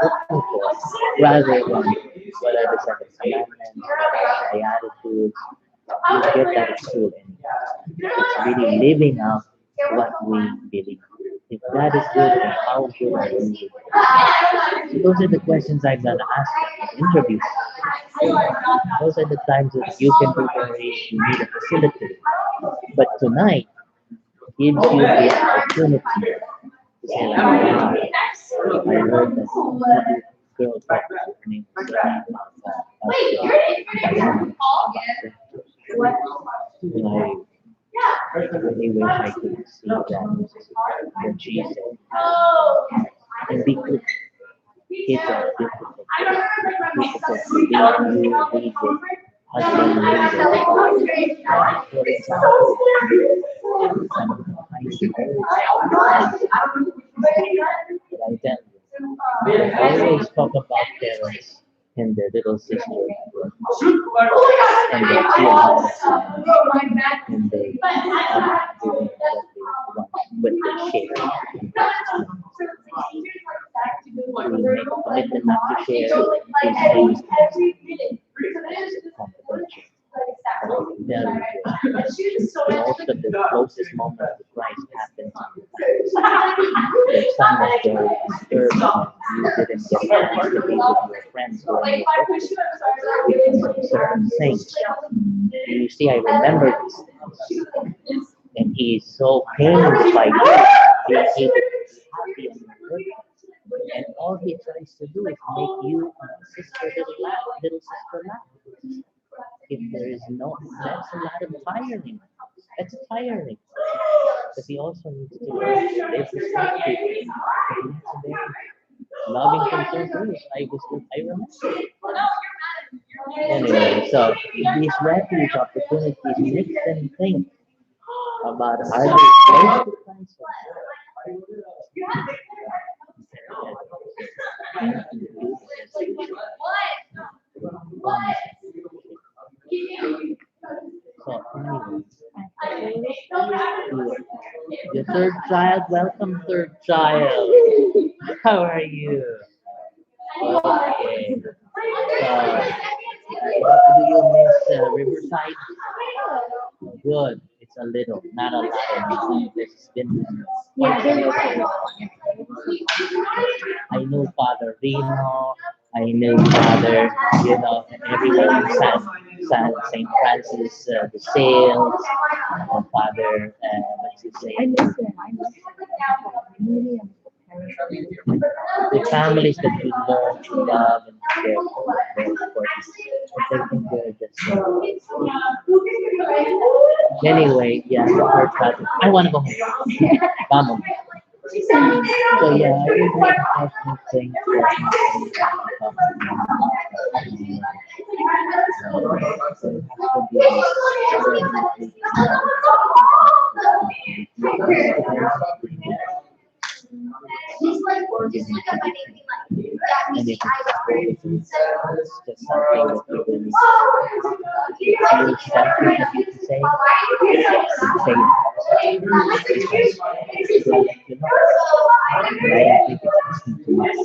I'm looking for, rather than what are the seven commandments, what are the attitudes. You get that at school anyway. It's really living out what we believe. If that is good, then how good are you? So those are the questions I'm gonna ask in interviews. Those are the times that you can be very, you need a facility. But tonight gives you the opportunity to say like, wow, I heard that girl talk about her name was Diana. I really wish I could see that what she said. And because kids are difficult to lead you, lead your husband, lead your for example, I tell you, I always talk about parents and their little sister and their feelings and they are doing what they want, but they share. We make a commitment not to share these things confidential. Most of the closest moments to Christ happened to your son was very disturbed and you didn't get a chance to be with your friends during your birthday because of certain things. You see, I remember these things. And he is so pained by being able to be happy on your birthday. And all he tries to do is make you little sister laugh. If there is no, that's a lot of tiring. That's tiring. But he also needs to learn to live his life. He needs to be loving concern too. I remember. Anyway, so these refuge opportunities makes them think about are they close to Christ or so anyway, your third child, welcome third child. How are you? Okay. Do you miss Riverside? Good. It's a little, not a lot. It's been quite some time. I knew Father Reno. I knew Father, everyone in St. Francis de Sales, Father, what's his I name? miss them. I miss them. Really, The families that you learn to love and care for, very important. I think they're just anyway, yeah, her child. I want to go home. Vamos. So yeah, I would like to have some things and if it's just something that you really feel something that you can say it. I don't think it's too much.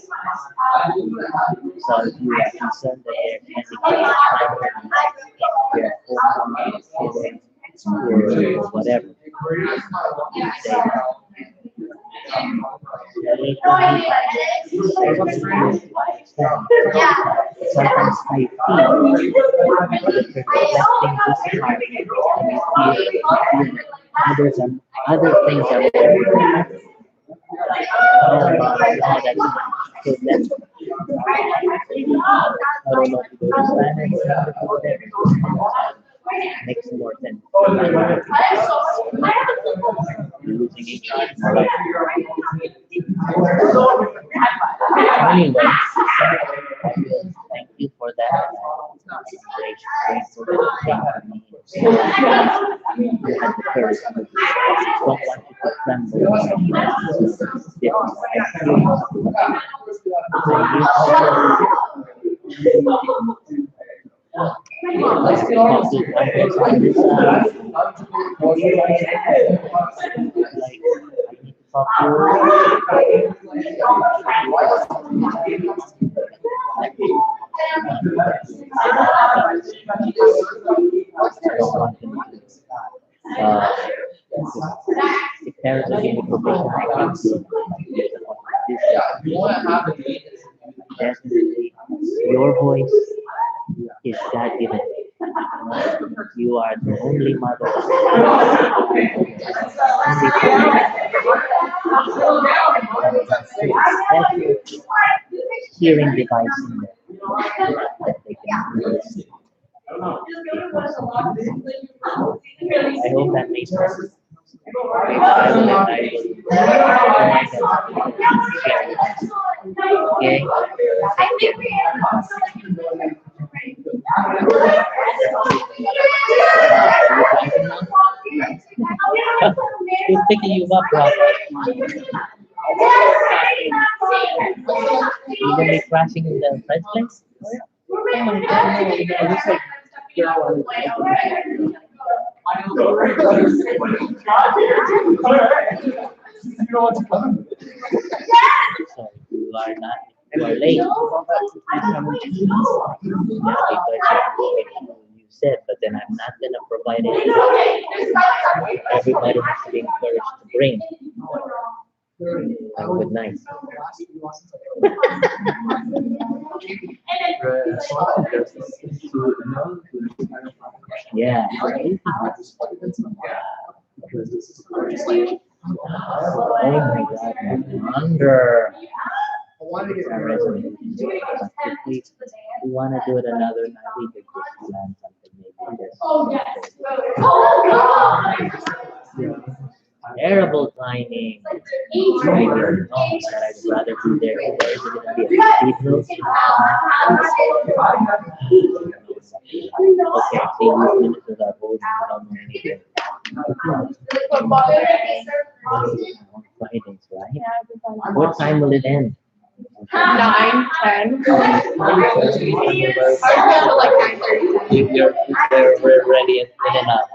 So if you are concerned that they're handing or whatever, you say sometimes I feel that you're neglecting this part, and you feel other things are more important. Oh, that's so that's I don't know if it goes silent or whatever. Makes more sense. Losing each other. Anyway, thank you for that. Grateful that you had the courage to don't want you to Let's get on to this if there is any information definitely your voice is God given. You are the only mother. Hearing device in there that they can use. I hope that makes sense. Okay. Who's picking you up, Rob? You gonna be crashing in the first place? It looks like so you are not. You are late. You said, but then I'm not gonna provide it. Everybody has to be encouraged to bring. Have a good night. Yeah. Oh my God, under. If we want to do it another night, we could just plan something maybe this. Terrible timing. I didn't know that I'd rather be there. Or is it going to be a cathedral? Okay, see, these ministers are holding on anything. On Fridays, right? What time will it end? 9, 10. We're ready in and out.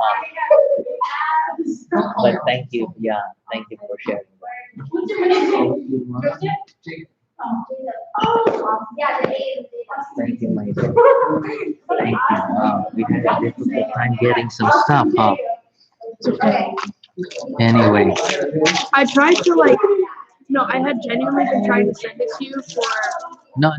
But thank you, thank you for sharing that. Thank you, my dear. Thank you. Wow, we had a difficult time getting some stuff up. Anyway. I tried to I had genuinely been trying to send it to you for. No,